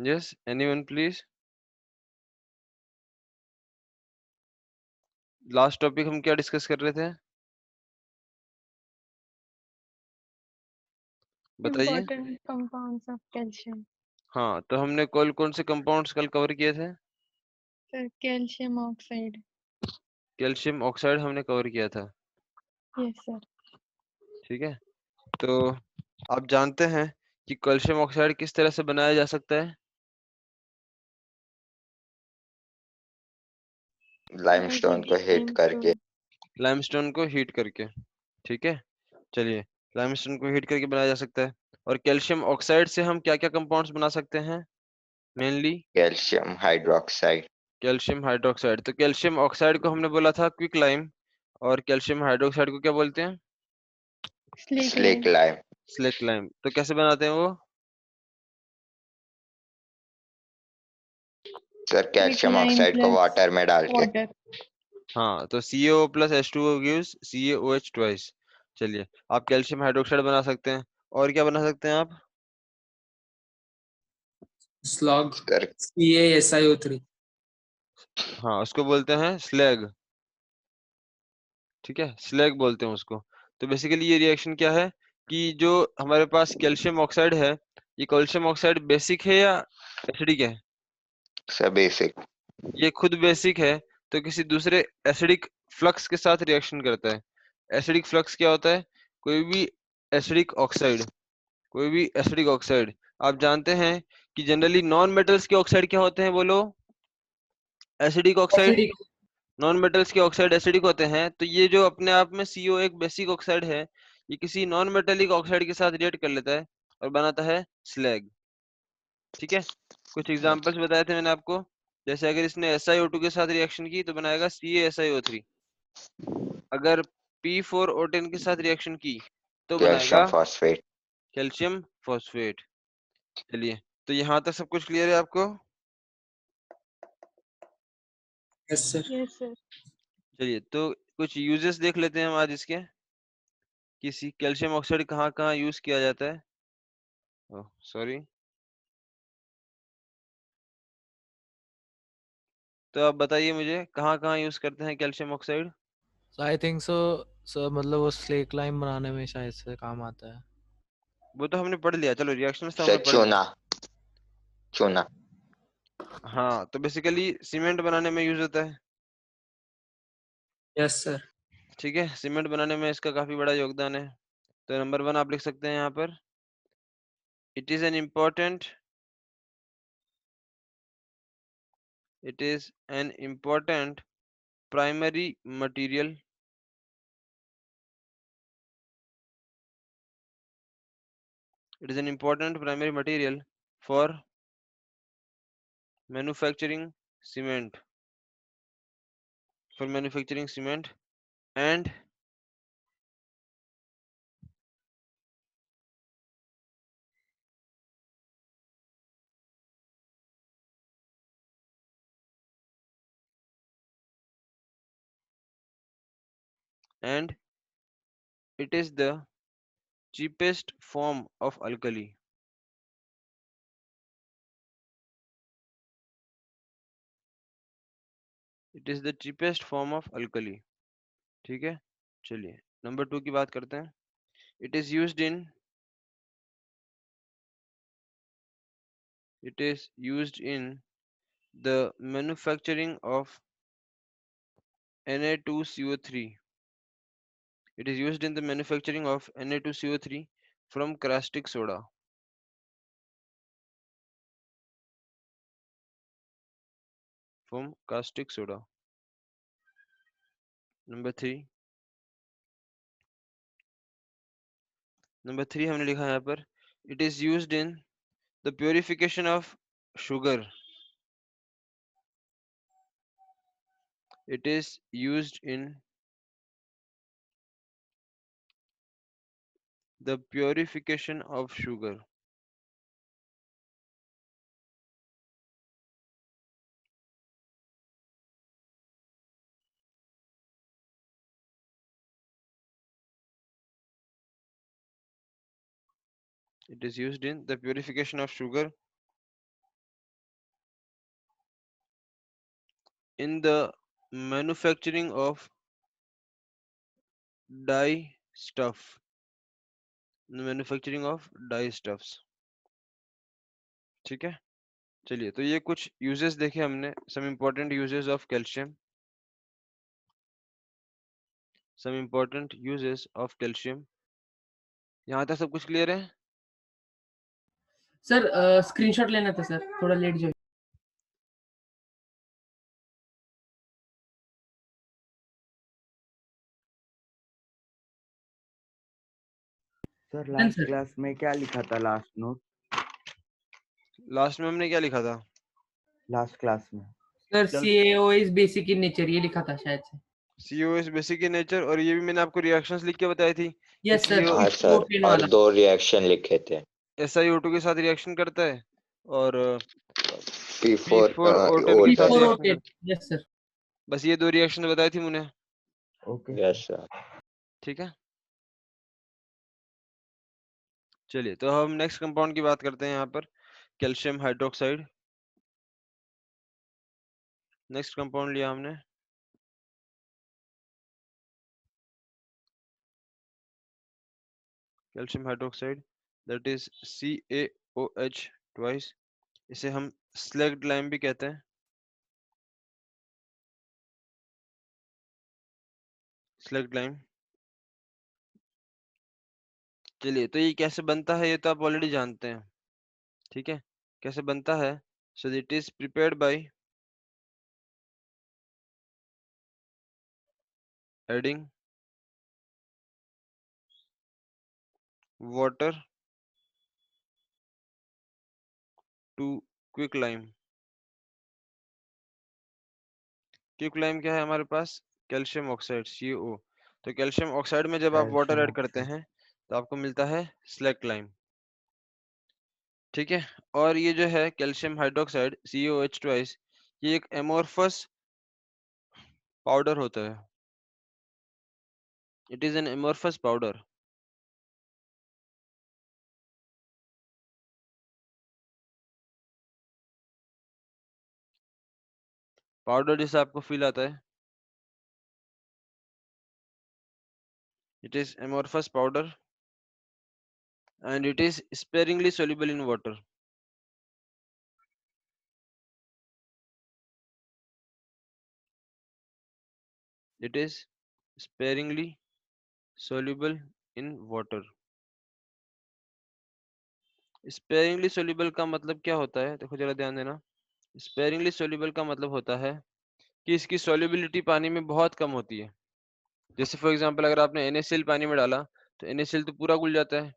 Yes, anyone please. Last topic हम क्या discuss कर रहे थे, बताइए। Important compounds of calcium. हाँ, तो हमने कौन कौन से कंपाउंड्स कल कवर किए थे? Sir, calcium oxide. Calcium oxide हमने कवर किया था। Yes, sir. ठीक है, तो आप जानते हैं कि कैल्शियम ऑक्साइड किस तरह से बनाया जा सकता है? लाइमस्टोन को हीट करके। लाइमस्टोन को हीट करके। ठीक है, चलिए, लाइमस्टोन को हीट करके बनाया जा सकता है। और कैल्शियम ऑक्साइड से हम क्या क्या कंपाउंड्स बना सकते हैं? Mainly calcium hydroxide. Calcium hydroxide. तो कैल्शियम ऑक्साइड को हमने बोला था क्विक लाइम, और कैल्शियम हाइड्रोक्साइड को क्या बोलते हैं? Slake slake lime. Lime. Slake lime. तो कैसे बनाते हैं वो? सर कैल्शियम Quicklime ऑक्साइड को plus वाटर में डाल के। water. हाँ, तो CaO plus H2O gives CaOH twice. चलिए, आप कैल्शियम हाइड्रोक्साइड बना सकते हैं। और क्या बना सकते हैं आप? Slog sir CaSiO3। हाँ, उसको बोलते हैं स्लैग। ठीक है, स्लैग बोलते हैं उसको। तो बेसिकली ये रिएक्शन क्या है कि जो हमारे पास कैल्शियम ऑक्साइड है, ये कैल्शियम ऑक्साइड बेसिक है या एसिडिक है? Sir basic. ये खुद बेसिक है, तो किसी दूसरे एसिडिक फ्लक्स के साथ रिएक्शन करता है। एसिडिक फ्लक्स क्या होता है? कोई भी एसिडिक ऑक्साइड, कोई भी एसिडिक ऑक्साइड। आप जानते हैं कि जनरली नॉन मेटल्स के ऑक्साइड क्या होते हैं, बोलो? Acidic oxide. Acidic. Non metals के ऑक्साइड एसिडिक होते हैं, तो ये जो अपने आप में CO एक बेसिक ऑक्साइड है, ये किसी नॉन मेटेलिक ऑक्साइड के साथ रिएक्ट कर लेता है और बनाता है स्लैग। ठीक है, कुछ एग्जांपल्स बताए थे मैंने आपको। जैसे अगर इसने SiO2 के साथ रिएक्शन की तो बनाएगा CaSiO3। अगर P4O10 के साथ रिएक्शन की तो कैल्शियम बनाएगा फॉस्फेट। Calcium phosphate. चलिए, तो यहाँ तक सब कुछ क्लियर है आपको? Yes sir. Yes, sir. चलिए, तो कुछ यूजेस देख लेते हैं हम आज इसके, किसी कैल्शियम ऑक्साइड कहाँ कहाँ यूज किया जाता है। Oh sorry. तो आप बताइए मुझे, कहाँ कहाँ यूज करते हैं calcium oxide? I think so sir, मतलब वो स्लेक लाइम बनाने में शायद से काम आता है। वो तो हमने पढ़ लिया, चलो रिएक्शंस तो हमने सर पढ़ लिया। चूना। चूना। हाँ, तो बेसिकली सीमेंट बनाने में यूज होता है। Yes sir. ठीक है, सीमेंट बनाने में इसका काफी बड़ा योगदान है। तो नंबर 1 आप लिख सकते हैं यहाँ पर, it is an important, it is an important primary material, it is an important primary material for manufacturing cement, for manufacturing cement, and and it is the cheapest form of alkali. It is the cheapest form of alkali. ठीक है, चलिए number 2 की बात करते हैं। It is used in, it is used in the manufacturing of Na2CO3. It is used in the manufacturing of Na2CO3 from caustic soda. From caustic soda. Number 3, number 3 हमने लिखा है यहाँ पर, it is used in the purification of sugar. It is used in the purification of sugar. It is used in the purification of sugar in the manufacturing of dye stuff, ठीक है। चलिए, तो ये कुछ यूजेस देखे हमने, some important uses of calcium, यहाँ तक सब कुछ क्लियर है? सर स्क्रीनशॉट लेना था सर, थोड़ा लेट जो। Sir done last sir. Class में क्या लिखा था लास्ट नोट? लास्ट में हमने क्या लिखा था? लास्ट क्लास में sir CaO is basic in nature, ये लिखा था शायद से। CO is basic in nature, और ये भी मैंने आपको रिएक्शंस लिख के बताई थी। यस सर, CO हाँ सर, प्रोटीन और वाला। 2 रिएक्शन लिखे थे, SiO2 के साथ रिएक्शन करता है और P4 P4O10 के साथ O10। रिएक्शन करता है। Yes sir. बस ये 2 रिएक्शन बताई थी मैंने, ओके यस सर। ठीक है। चलिए, तो हम नेक्स्ट कंपाउंड की बात करते हैं यहाँ पर, कैल्शियम हाइड्रोक्साइड। नेक्स्ट कंपाउंड लिया हमने calcium hydroxide, that is CaOH twice. इसे हम स्लैग्ड लाइम भी कहते हैं, स्लैग्ड लाइम। चलिए, तो ये कैसे बनता है ये तो आप ऑलरेडी जानते हैं, ठीक है। कैसे बनता है? So it is prepared by adding water to quicklime. Quicklime क्या है हमारे पास? Calcium oxide, CO। तो कैल्शियम ऑक्साइड में जब आप वाटर कैल्शियम ऐड करते ऑक्साइड। हैं तो आपको मिलता है स्लैग्ड लाइम, ठीक है। और ये जो है कैल्शियम हाइड्रोक्साइड CaOH ट्वाइस, ये एक एमोर्फस पाउडर होता है, it is an amorphous powder. Powder जैसा आपको फील आता है, it is amorphous powder and it is sparingly soluble in water. It is sparingly soluble in water. sparingly soluble का मतलब क्या होता है? देखो जरा ध्यान देना। sparingly soluble का मतलब होता है कि इसकी solubility पानी में बहुत कम होती है। जैसे फॉर एग्जांपल अगर आपने NaCl पानी में डाला तो NaCl तो पूरा घुल जाता है,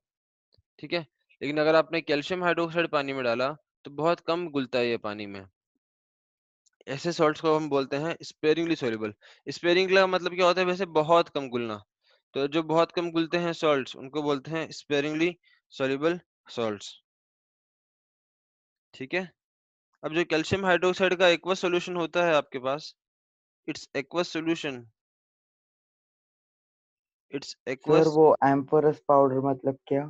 ठीक है। लेकिन अगर आपने कैल्शियम हाइड्रोक्साइड पानी में डाला तो बहुत कम घुलता है ये पानी में। ऐसे सॉल्ट्स को हम बोलते हैं स्पेरिंगली सोल्यूबल। स्पेरिंगली का मतलब क्या होता है? वैसे बहुत कम घुलना। तो जो बहुत कम घुलते हैं सॉल्ट्स उनको बोलते हैं स्पेरिंगली सोल्यूबल सॉल्ट्स, ठीक है। अब जो कैल्शियम हाइड्रोक्साइड का एक्वस सॉल्यूशन होता है आपके पास, it's aqueous solution, it's sir aqueous वो एम्फोरस पाउडर मतलब क्या?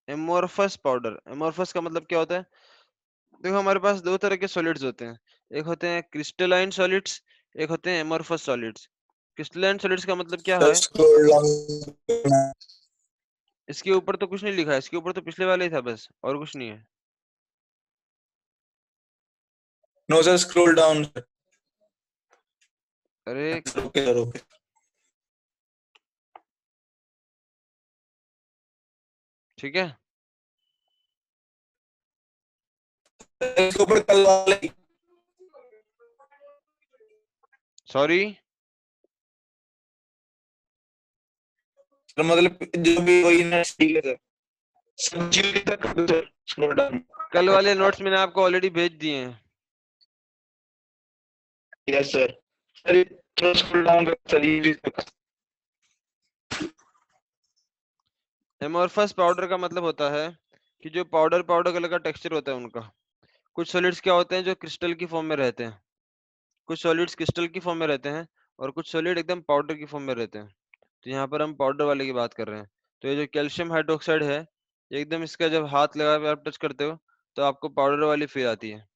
Amorphous powder. एमोर्फस का मतलब क्या होता है? देखो हमारे पास 2 तरह के सॉलिड्स होते हैं, एक होते हैं क्रिस्टलाइन सॉलिड्स, एक होते हैं एमोर्फस सॉलिड्स। क्रिस्टलाइन सॉलिड्स का मतलब क्या है? इसके ऊपर तो कुछ नहीं लिखा है, इसके ऊपर तो पिछले वाले ही था बस, और कुछ नहीं है। No sir, scroll down. अरे ओके सर, ओके। ठीक है, इसके ऊपर कल वाले, सॉरी सर मतलब जो भी वही ना, ठीक है सर। सब्जी तक सर, स्क्रॉल डाउन। कल वाले नोट्स मैंने आपको ऑलरेडी भेज दिए हैं। Yes sir. सर थोड़ा स्क्रॉल डाउन कर सर, ये एमोर्फस पाउडर का मतलब होता है कि जो पाउडर पाउडर कलर का टेक्सचर होता है उनका। कुछ सॉलिड्स क्या होते हैं जो क्रिस्टल की फॉर्म में रहते हैं, कुछ सॉलिड्स क्रिस्टल की फॉर्म में रहते हैं और कुछ सॉलिड एकदम पाउडर की फॉर्म में रहते हैं। तो यहाँ पर हम पाउडर वाले की बात कर रहे हैं। तो ये जो कैल्शियम हाइड्रोक्साइड है, ये एकदम इसका जब हाथ लगा के आप टच करते हो तो आपको पाउडर वाली फील आती है।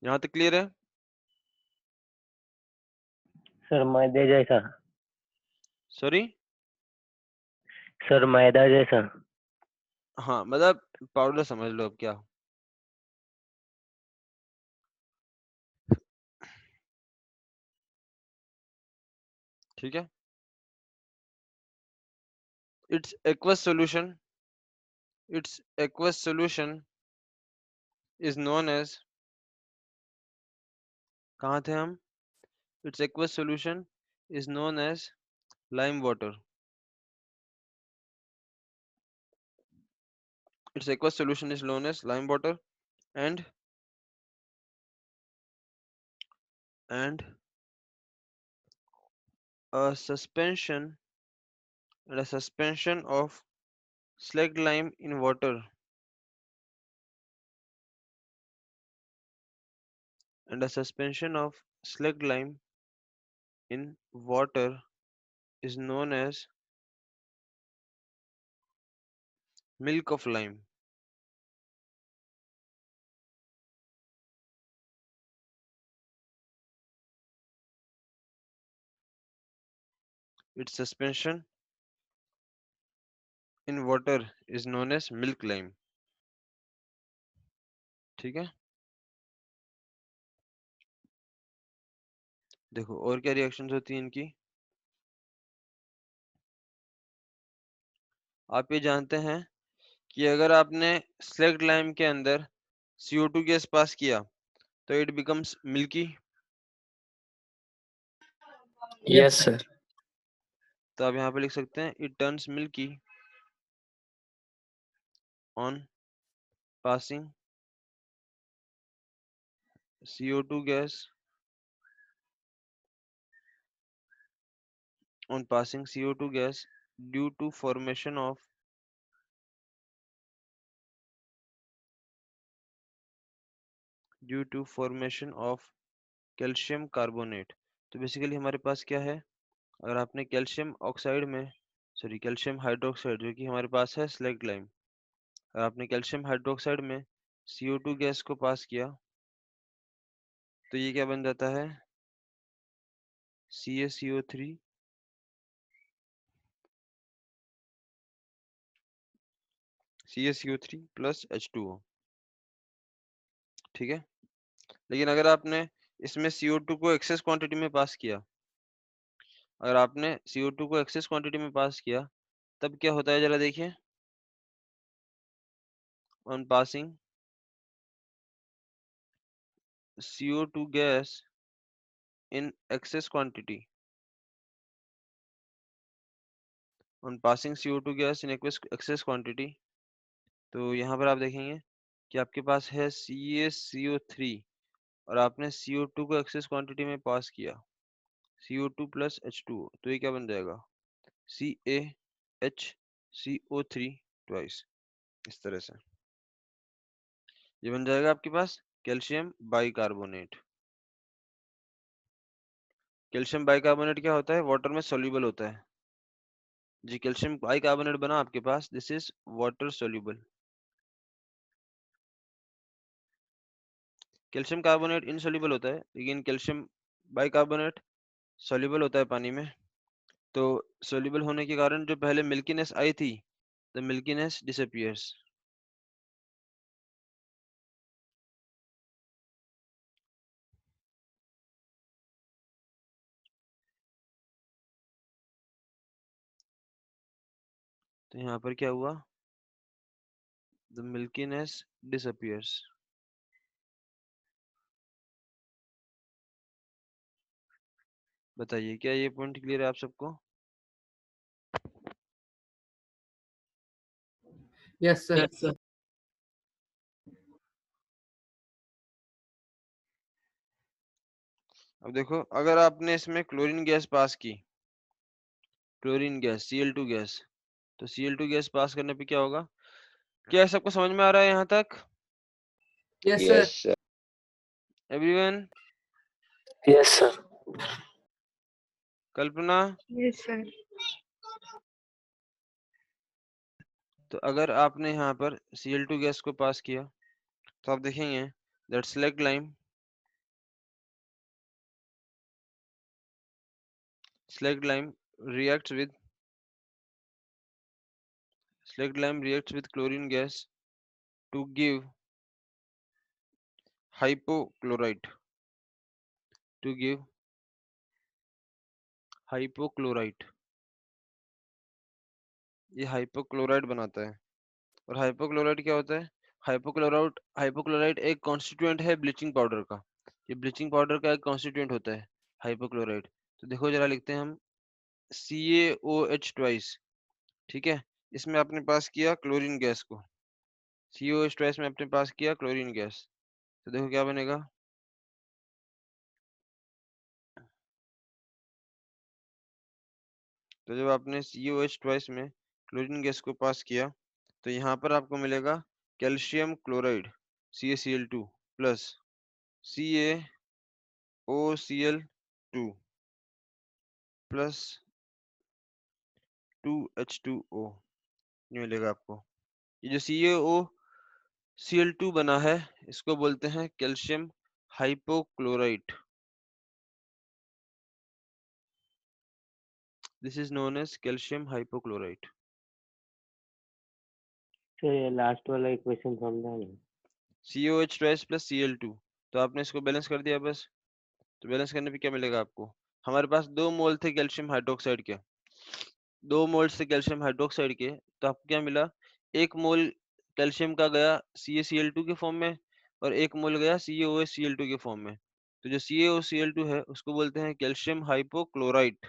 यहाँ तक क्लियर है? सर मैदे जैसा। सॉरी, सर मैदा जैसा। हाँ मतलब पाउडर समझ लो अब क्या। ठीक है, its aqueous solution is known as, कहाँ थे हम? its aqueous solution is known as lime water. Its aqueous solution is known as lime water and a suspension of slacked lime in water is known as milk of lime. Its suspension in water is known as milk lime. ठीक है, देखो और क्या reactions होती हैं इनकी। आप ये जानते हैं कि अगर आपने स्लैग्ड लाइम के अंदर CO2 गैस पास किया तो it becomes milky. Yes sir. तो आप यहाँ पे लिख सकते हैं it turns milky on passing CO2 gas due to formation of calcium carbonate. तो बेसिकली हमारे पास क्या है, अगर आपने कैल्शियम हाइड्रोक्साइड जो कि हमारे पास है स्लैग्ड लाइम, अगर आपने कैल्शियम हाइड्रोक्साइड में CO2 गैस को पास किया तो ये क्या बन जाता है, CaCO3 प्लस H2O। ठीक है, लेकिन अगर आपने इसमें CO2 को एक्सेस क्वांटिटी में पास किया, अगर आपने CO2 को एक्सेस क्वांटिटी में पास किया तब क्या होता है, जरा देखिए। On passing CO2 gas in excess quantity तो यहाँ पर आप देखेंगे कि आपके पास है CaCO3 और आपने CO2 को एक्सेस क्वांटिटी में पास किया CO2 प्लस H2O, तो ये क्या बन जाएगा, CaHCO3 ट्वाइस। इस तरह से ये बन जाएगा आपके पास कैल्शियम बाइकार्बोनेट। कैल्शियम बाइकार्बोनेट क्या होता है, वाटर में सोल्यूबल होता है जी। कैल्शियम बाइकार्बोनेट बना आपके पास, this is water soluble. Calcium carbonate insoluble होता है लेकिन कैल्शियम बाइकार्बोनेट सोल्यूबल होता है पानी में। तो सोल्यूबल होने के कारण जो पहले मिल्कीनेस आई थी, द मिल्कीनेस डिसअपीयर्स। तो यहाँ पर क्या हुआ, द मिल्कीनेस डिसअपीयर्स। बताइए क्या ये पॉइंट क्लियर है आप सबको? Yes sir. अब देखो, अगर आपने इसमें क्लोरीन गैस पास की, क्लोरीन गैस Cl2 गैस, तो Cl2 गैस पास करने पे क्या होगा, क्या सबको समझ में आ रहा है यहाँ तक? Yes Yes, sir. sir. Everyone? Yes sir. Kalpana? Yes, sir. तो अगर आपने यहाँ पर Cl2 गैस को पास किया तो आप देखेंगे that slagged lime Slacked lime reacts with chlorine gas to give hypochlorite. ये हाइपोक्लोराइट बनाता है। और हाइपोक्लोराइट क्या होता है? हाइपोक्लोराइट एक कॉन्स्टिट्यूएंट है ब्लीचिंग पाउडर का। ये ब्लीचिंग पाउडर का एक कॉन्स्टिट्यूएंट होता है हाइपोक्लोराइट। तो देखो जरा लिखते हैं हम CaOH ट्वाइस, ठीक है। इसमें अपने पास किया क्लोरीन गैस को, CaOH ट्वाइस में अपने पास किया क्लोरीन गैस, तो देखो क्या बनेगा। तो जब आपने CaOH ट्वाइस में क्लोरीन गैस को पास किया तो यहाँ पर आपको मिलेगा calcium chloride CaCl2 plus CaOCl2 plus 2H2O, ये मिलेगा आपको। ये जो CaOCl2 बना है इसको बोलते हैं calcium hypochlorite. This is known as calcium hypochlorite. Sir ये लास्ट वाला इक्वेशन समझा नहीं। CaOH ट्वाइस प्लस Cl2, तो आपने इसको बैलेंस कर दिया बस। तो बैलेंस करने पे क्या मिलेगा आपको? हमारे पास 2 मोल थे कैल्शियम हाइड्रोक्साइड के, 2 मोल से कैल्शियम हाइड्रोक्साइड के, तो आपको क्या मिला? 1 मोल कैल्शियम का गया CaCl2 के फॉर्म में और 1 मोल गया CaOHCl2 के फॉर्म में। तो जो CaOCl2 है उसको बोलते हैं कैल्शियम हाइपोक्लोराइट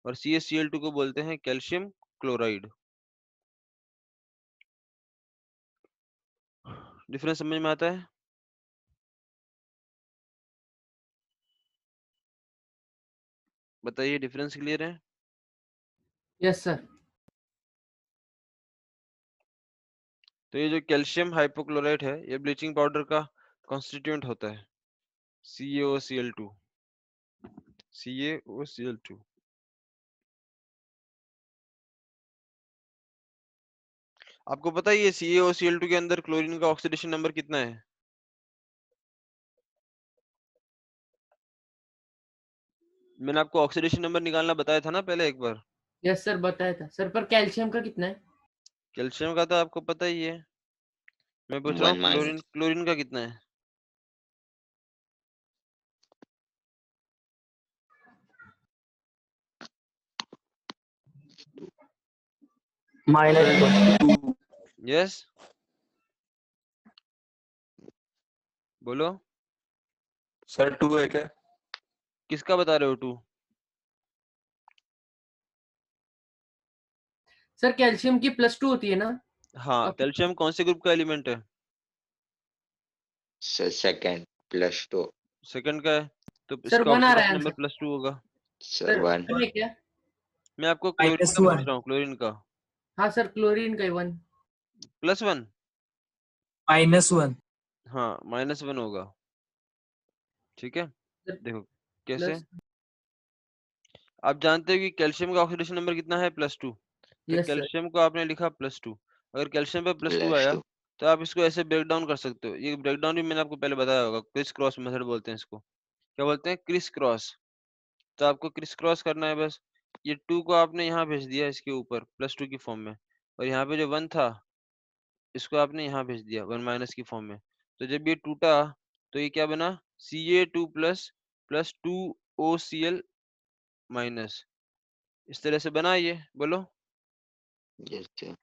और CaCl2 को बोलते हैं कैल्शियम क्लोराइड। डिफरेंस समझ में आता है? बताइए, डिफरेंस क्लियर है? Yes sir. तो ये जो कैल्शियम हाइपोक्लोराइट है ये ब्लीचिंग पाउडर का कॉन्स्टिट्यूएंट होता है CaOCl2। आपको पता है ये CaOCl2 के अंदर क्लोरीन का ऑक्सीडेशन नंबर कितना है? मैंने आपको ऑक्सीडेशन नंबर निकालना बताया था ना पहले एक बार। यस सर बताया था सर, पर कैल्शियम का कितना है? कैल्शियम का तो आपको पता ही है, मैं पूछ रहा हूँ 1 क्लोरीन का कितना है? -2। यस बोलो, सर 2 है क्या? किसका बता रहे हो 2? सर कैल्शियम की +2 होती है ना? हाँ, कैल्शियम कौन से ग्रुप का एलिमेंट है? सेकंड +2 सेकंड का है, तो सर इसका 1 आ रहा ऑक्सीडेशन है नंबर आंसर। +2 होगा। सर 1 है क्या? मैं आपको क्लोरीन का -1 पूछ रहा हूँ, क्लोरीन का हाँ सर क्लोरीन का 1। +1। -1 हाँ -1 होगा, ठीक है। सर देखो कैसे, प्लस आप जानते हो कि कैल्शियम का ऑक्सीडेशन नंबर कितना है? +2। तो यस सर। कैल्शियम को आपने लिखा +2, अगर कैल्शियम पे +2 आया +2 तो आप इसको ऐसे ब्रेक डाउन कर सकते हो। ये ब्रेक डाउन भी मैंने आपको पहले बताया होगा, क्रिस क्रॉस मेथड बोलते हैं इसको। क्या बोलते हैं? Criss cross. तो आपको क्रिस क्रॉस करना है बस। ये 2 को आपने यहाँ भेज दिया इसके ऊपर +2 की फॉर्म में, और यहाँ पे जो 1 था इसको आपने यहाँ भेज दिया 1 - की फॉर्म में। तो जब ये टूटा तो ये क्या बना? Ca2 प्लस 2OCl माइनस, इस तरह से बना ये। बोलो, यस सर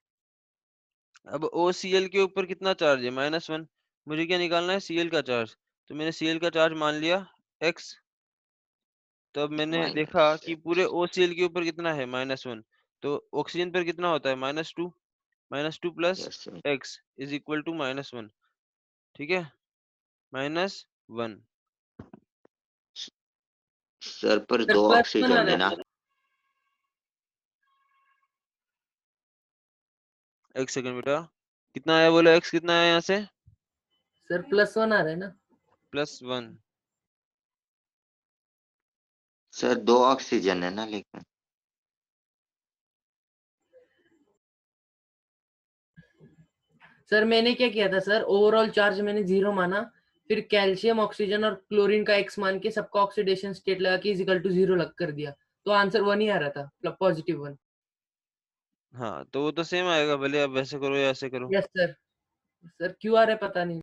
अब OCl के ऊपर कितना चार्ज है? -1। मुझे क्या निकालना है? Cl का चार्ज। तो मैंने Cl का चार्ज मान लिया x। तो अब मैंने देखा कि पूरे OCl के ऊपर कितना है? -1। तो ऑक्सीजन पर कितना होता है? -2। -2 plus yes sir x is equal to -1, ठीक है, -1। सर पर सर 2 +1 आ ऑक्सीजन रहा है है ना? सर। एक सेकंड बेटा, कितना आया? बोलो x कितना आया यहाँ से? सर +1 आ रहा है ना? +1। सर 2 ऑक्सीजन है ना लेकिन। सर मैंने क्या किया था सर, ओवरऑल चार्ज मैंने 0 माना, फिर कैल्शियम ऑक्सीजन और क्लोरीन का x मान के सबका ऑक्सीडेशन स्टेट लगा के = 0 लग कर दिया। तो आंसर 1 ही आ रहा था, पॉजिटिव 1। हाँ तो वो तो सेम आएगा, भले आप वैसे करो या ऐसे करो, यस सर। सर क्यों आ रहा है पता नहीं।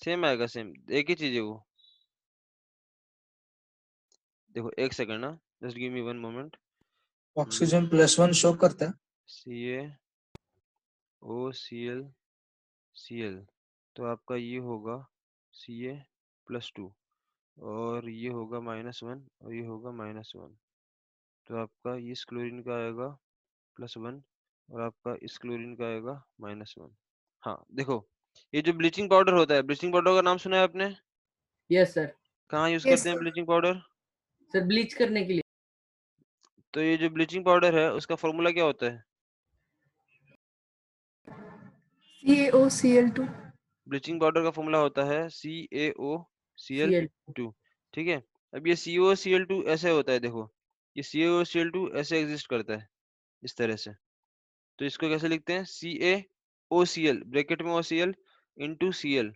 सेम आएगा, सेम एक ही चीज है वो। देखो एक सेकंड ना, just give me one moment. Oxygen +1 show करता है। CaOCl Cl, तो आपका ये होगा Ca+2 और ये होगा -1 और ये होगा -1, तो आपका इस क्लोरीन का आएगा +1 और आपका इस क्लोरीन का आएगा -1। हाँ देखो, ये जो ब्लीचिंग पाउडर होता है, ब्लीचिंग पाउडर का नाम सुना है आपने? Yes sir. कहाँ यूज करते हैं ब्लीचिंग पाउडर? सर ब्लीच करने के लिए। तो ये जो ब्लीचिंग पाउडर है उसका फॉर्मूला क्या होता है? CaOCl2। ब्लीचिंग पाउडर का फॉर्मूला होता है CaOCl2। Cl। ठीक है, अब ये CaOCl2 ऐसे होता है, देखो ये CaOCl2 ऐसे एग्जिस्ट करता है इस तरह से, तो इसको कैसे लिखते हैं? CaOCl ब्रैकेट में OCl इंटू Cl,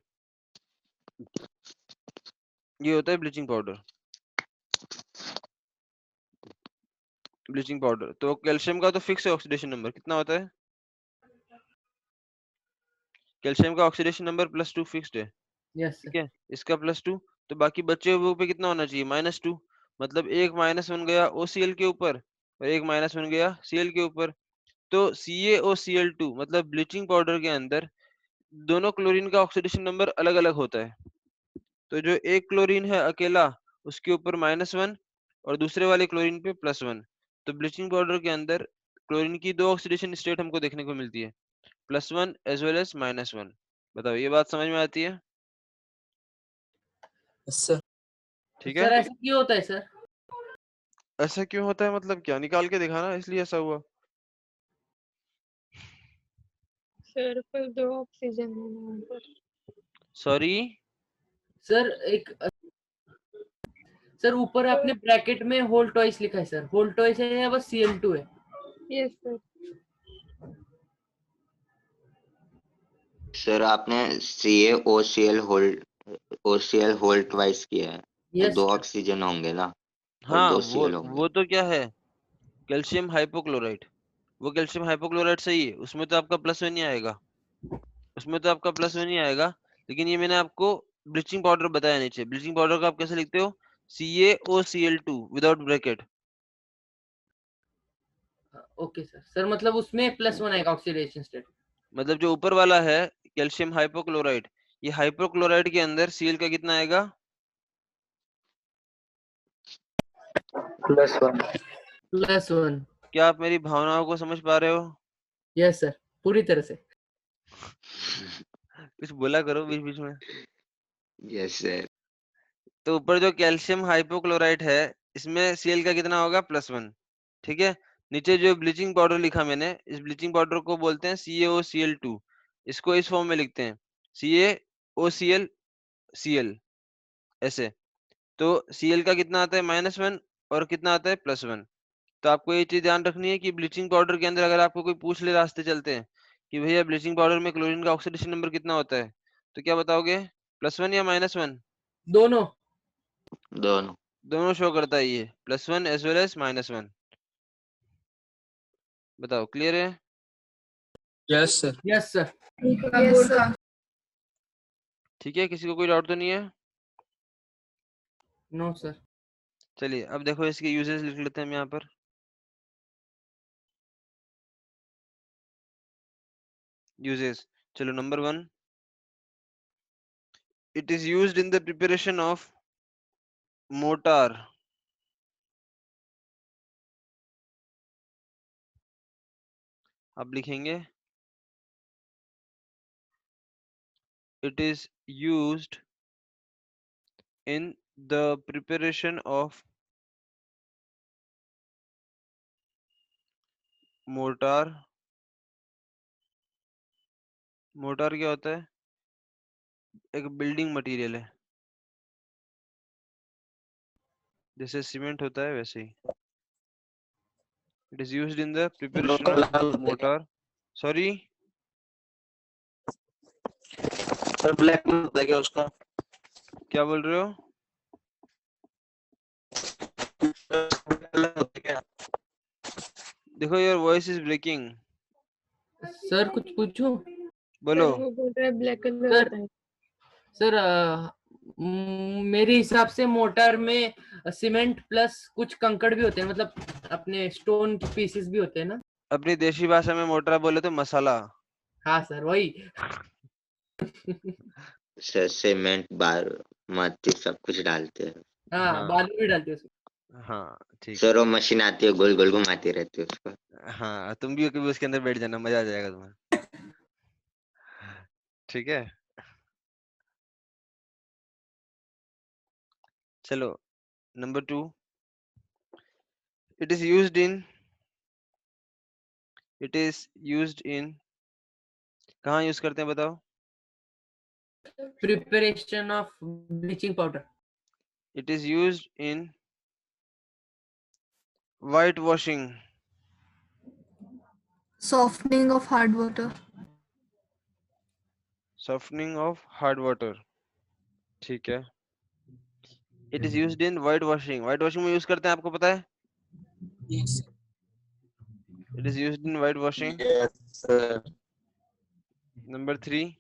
ये होता है ब्लीचिंग पाउडर। ब्लीचिंग पाउडर तो कैल्शियम का तो फिक्स है ऑक्सीडेशन नंबर, कितना होता है? कैल्शियम का ऑक्सीडेशन नंबर +2 फिक्स्ड है, यस ठीक सर। है, इसका +2, तो बाकी बचे हुए पे कितना होना चाहिए? -2, मतलब एक -1 गया OCl के ऊपर और एक -1 गया Cl के ऊपर, तो CaOCl2 मतलब ब्लीचिंग पाउडर के अंदर दोनों क्लोरीन का ऑक्सीडेशन नंबर अलग अलग होता है। तो जो एक क्लोरीन है अकेला, उसके ऊपर -1 और दूसरे वाले क्लोरीन पे +1, तो ब्लीचिंग पाउडर के अंदर क्लोरीन की दो ऑक्सीडेशन स्टेट हमको देखने को मिलती है, +1 एज वेल एज -1। बताओ ये बात समझ में आती है? सर ठीक सर है, ऐसा क्यों होता है सर? ऐसा क्यों होता है मतलब क्या, निकाल के दिखाना, इसलिए ऐसा हुआ। सर पर 2 ऑक्सीजन है वहाँ पर। सॉरी, सर एक सर ऊपर आपने ब्रैकेट में होल टॉइस लिखा है सर, होल टॉइस है या बस Cl2 है? Yes sir. सर आपने OCl होल ट्वाइस किया है, तो यस 2 सर। ऑक्सीजन होंगे ना और हाँ 2 वो Cl होंगे। वो तो क्या है, कैल्शियम हाइपोक्लोराइट, वो कैल्शियम हाइपोक्लोराइट सही है, उसमें तो आपका +1 ही आएगा, उसमें तो आपका +1 ही आएगा। लेकिन ये मैंने आपको ब्लीचिंग पाउडर बताया नीचे, ब्लीचिंग पाउडर का आप कैसे लिखते हो? CaOCl2 without bracket. Okay sir. Sir मतलब उसमें +1 आएगा ऑक्सीडेशन स्टेट। मतलब जो ऊपर वाला है कैल्शियम हाइपोक्लोराइट, ये हाइपोक्लोराइट के अंदर Cl का कितना आएगा? +1। क्या आप मेरी भावनाओं को समझ पा रहे हो? यस सर, पूरी तरह से। कुछ बोला करो बीच बीच में। Yes sir. तो ऊपर जो कैल्शियम हाइपोक्लोराइट है, इसमें Cl का कितना होगा? +1, ठीक है। नीचे जो ब्लीचिंग पाउडर लिखा मैंने, इस ब्लीचिंग पाउडर को बोलते हैं CaOCl2, इसको इस फॉर्म में लिखते हैं CaOCl Cl ऐसे। तो Cl का कितना आता है? -1 और कितना आता है? +1। तो आपको ये चीज ध्यान रखनी है कि ब्लीचिंग पाउडर के अंदर अगर आपको कोई पूछ ले रास्ते चलते हैं कि भैया ब्लीचिंग पाउडर में क्लोरीन का ऑक्सीडेशन नंबर कितना होता है, तो क्या बताओगे? +1 या -1? दोनों। दोनों। दोनों शो करता है ये, +1 एज वेल एज -1। बताओ क्लियर है? Yes sir. Yes sir. ठीक है, किसी को कोई डाउट तो नहीं है? No sir. चलिए अब देखो इसके यूजेस लिख लेते हैं हम यहाँ पर। यूजेस, चलो number 1, it is used in the preparation of motor. अब लिखेंगे it is used in the preparation of mortar। Motor क्या होता है? एक बिल्डिंग मटेरियल है, जैसे सीमेंट होता है वैसे ही। It is used in the preparation of mortar. Sorry, sir black में होता है क्या उसका? क्या बोल रहे हो? अलग होता है क्या? देखो your voice is breaking, sir कुछ पूछूं? बोलो। सर वो बोल रहा है ब्लैक कलर सर होता है। सर मेरे हिसाब से मोटर में सीमेंट प्लस कुछ कंकड़ भी होते हैं, मतलब अपने स्टोन के पीसेस भी होते हैं ना? अपनी देशी भाषा में मोटरा बोले तो मसाला। हाँ सर वही। सर सीमेंट बार माटी सब कुछ डालते हैं। हाँ हाँ बालू भी डालते हैं उसमें। हाँ ठीक सर है। वो मशीन आती है गोल गोल घुमाती रहती है उसको। हाँ तुम भी कभी उसके अंदर बैठ जाना, मजा आ जाएगा तुम्हें। ठीक है चलो, नंबर 2, इट इज यूज्ड इन कहाँ यूज करते हैं बताओ? Preparation of bleaching powder. It is used in white washing. Softening of hard water. Softening of hard water, ठीक है। It is used in white washing, white washing में use करते हैं, आपको पता है? Yes. It is used in white washing. Yes, sir. Number 3,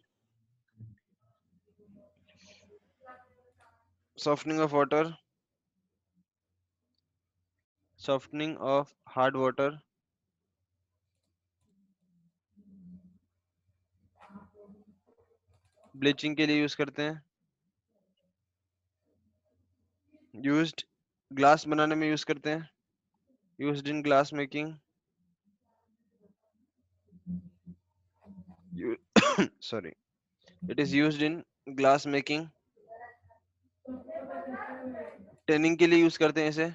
softening of water, softening of hard water, bleaching के लिए यूज करते हैं, यूज्ड ग्लास बनाने में यूज करते हैं, used in glass making, sorry, it is used in glass making, tending के लिए यूज करते हैं इसे,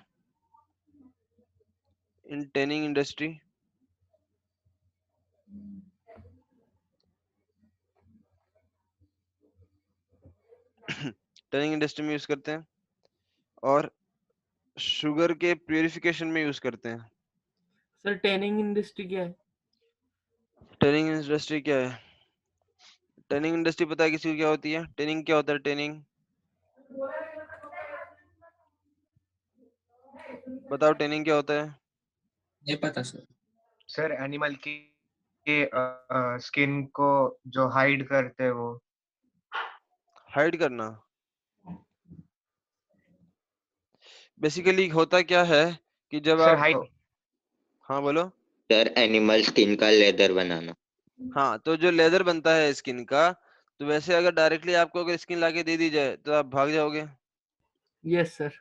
इन टेनिंग इंडस्ट्री, टेनिंग इंडस्ट्री में यूज करते हैं, और शुगर के प्यूरिफिकेशन में यूज करते हैं। सर टैनिंग इंडस्ट्री क्या है? टेनिंग इंडस्ट्री क्या है? टेनिंग इंडस्ट्री पता है किसी को क्या होती है? टेनिंग क्या होता है? टेनिंग बताओ, टेनिंग क्या होता है? नहीं पता सर। सर एनिमल की स्किन को जो हाइड करते हैं वो। हाइड करना, बेसिकली होता क्या है कि जब सर आप, हाइड हाँ बोलो। सर एनिमल स्किन का लेदर बनाना। हाँ तो जो लेदर बनता है स्किन का, तो वैसे अगर डायरेक्टली आपको अगर स्किन लाके दे दी जाए तो आप भाग जाओगे। Yes sir.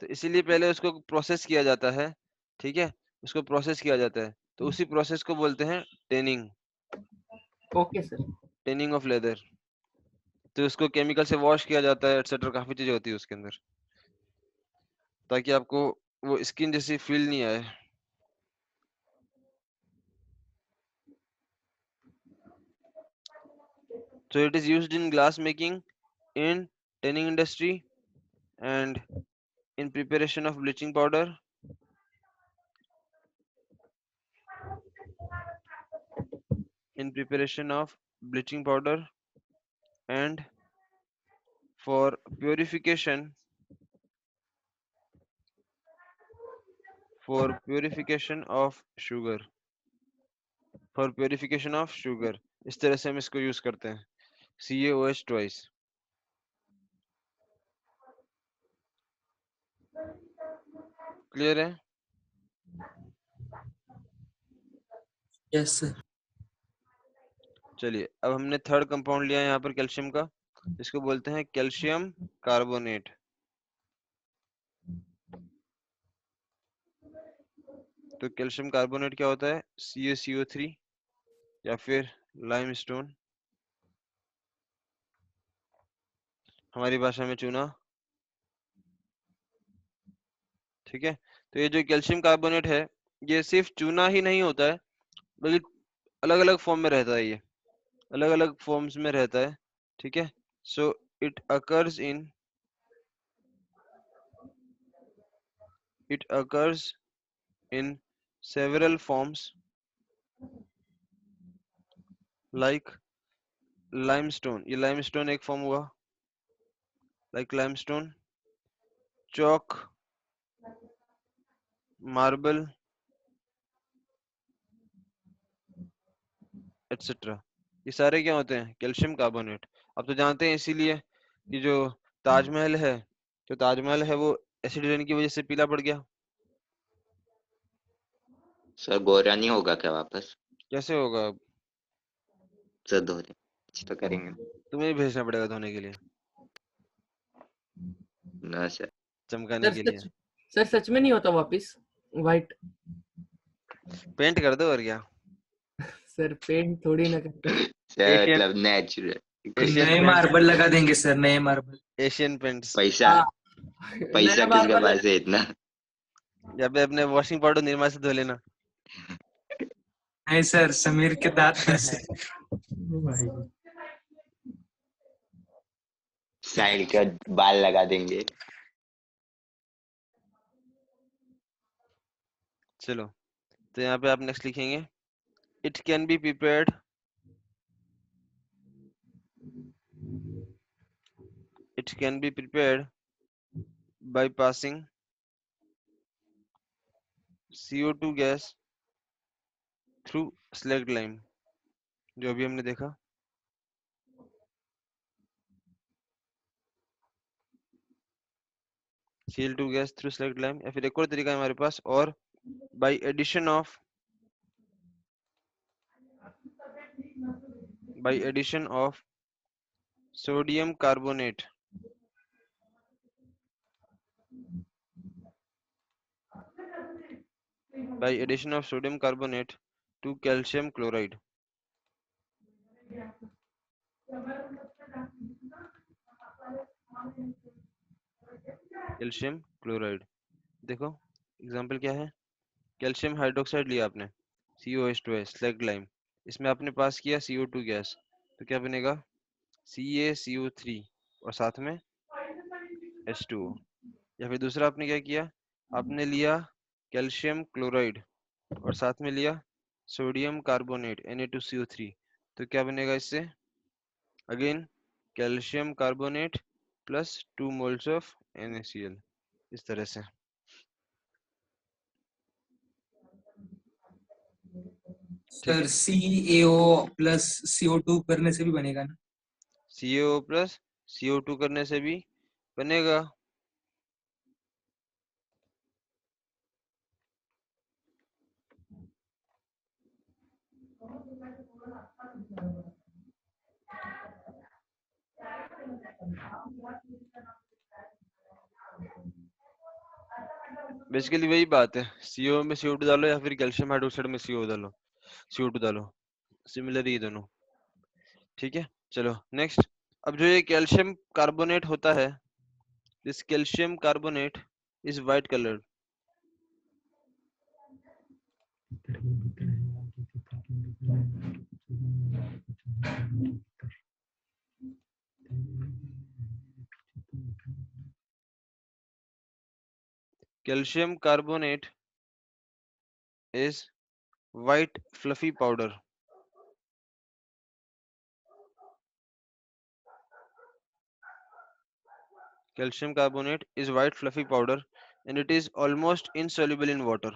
तो इसीलिए पहले उसको प्रोसेस किया जाता है, ठीक है, उसको प्रोसेस किया जाता है, तो उसी प्रोसेस को बोलते हैं tending, okay sir. Tending of leather. तो उसको केमिकल से वॉश किया जाता है, एटसेट्रा, काफी चीजें होती है उसके अंदर, ताकि आपको वो स्किन जैसी फील नहीं आए। So it is used in glass making, in tanning industry, and in preparation of bleaching powder, in preparation of bleaching powder, and for purification, of sugar, for purification of sugar। इस तरह से हम इसको use करते हैं, CaOH twice। Clear है? Yes sir. चलिए, अब हमने थर्ड कंपाउंड लिया है यहाँ पर कैल्शियम का, इसको बोलते हैं कैल्शियम कार्बोनेट। तो कैल्शियम कार्बोनेट क्या होता है? CaCO3 या फिर लाइमस्टोन, हमारी भाषा में चूना, ठीक है। तो ये जो कैल्शियम कार्बोनेट है, ये सिर्फ चूना ही नहीं होता है, बल्कि अलग अलग फॉर्म में रहता है, ये अलग अलग फॉर्म्स में रहता है, ठीक है। So it occurs in several forms like limestone, ये लाइमस्टोन एक फॉर्म हुआ, लाइक लाइमस्टोन, चौक, मार्बल एटसेट्रा, ये सारे क्या होते हैं? Calcium carbonate. अब तो जानते हैं इसीलिए कि जो ताजमहल है, वो एसिड रेन की वजह से पीला पड़ गया। सर गोरा नहीं होगा क्या वापस? कैसे होगा? अब सर धोने कुछ तो करेंगे तुम्हें भी भेजना पड़ेगा धोने के लिए, ना सर। चमकाने सर के लिए। सच में नहीं होता वापस व्हाइट? पेंट कर दो और क्या। सर पेंट थोड़ी ना करते। सर एशियन मतलब नेचुरल एशियन नए पेंट्स, मार्बल लगा देंगे सर, नए मार्बल। Asian paints. पैसा हाँ, पैसा नया किसके मार्बल पास है इतना? या पे अपने वॉशिंग पाउडर निरमा से धो लेना। नहीं सर, समीर के दांत में से। साइड का बाल लगा देंगे। चलो, तो यहाँ पे आप नेक्स्ट लिखेंगे, it can be prepared, it can be prepared by passing CO2 gas through slacked lime, जो अभी हमने देखा। Cl2 gas through slacked lime, या फिर एक और तरीका है हमारे पास, और by addition of sodium carbonate to calcium chloride। Calcium chloride, देखो एग्जांपल क्या है। कैल्शियम हाइड्रोक्साइड लिया आपने, COH2 स्लैग्ड लाइम, इसमें आपने पास किया CO2 गैस, तो क्या बनेगा? CaCO3 और साथ में H2O। या फिर दूसरा आपने क्या किया, आपने लिया कैल्शियम क्लोराइड और साथ में लिया सोडियम कार्बोनेट Na2CO3, तो क्या बनेगा इससे? Again calcium carbonate plus 2 moles of NaCl, इस तरह से। ठीक सर है, CaO प्लस CO2 करने से भी बनेगा ना? CaO प्लस CO2 करने से भी बनेगा। बेसिकली वही बात है, CO में CO2 डालो या फिर कैल्शियम हाइड्रोक्साइड में CO2 डालो, सिमिलर ही दोनों। ठीक है, चलो नेक्स्ट। अब जो ये कैल्शियम कार्बोनेट होता है, this calcium carbonate is white coloured. Calcium carbonate is white fluffy powder. Calcium carbonate is white fluffy powder and it is almost insoluble in water.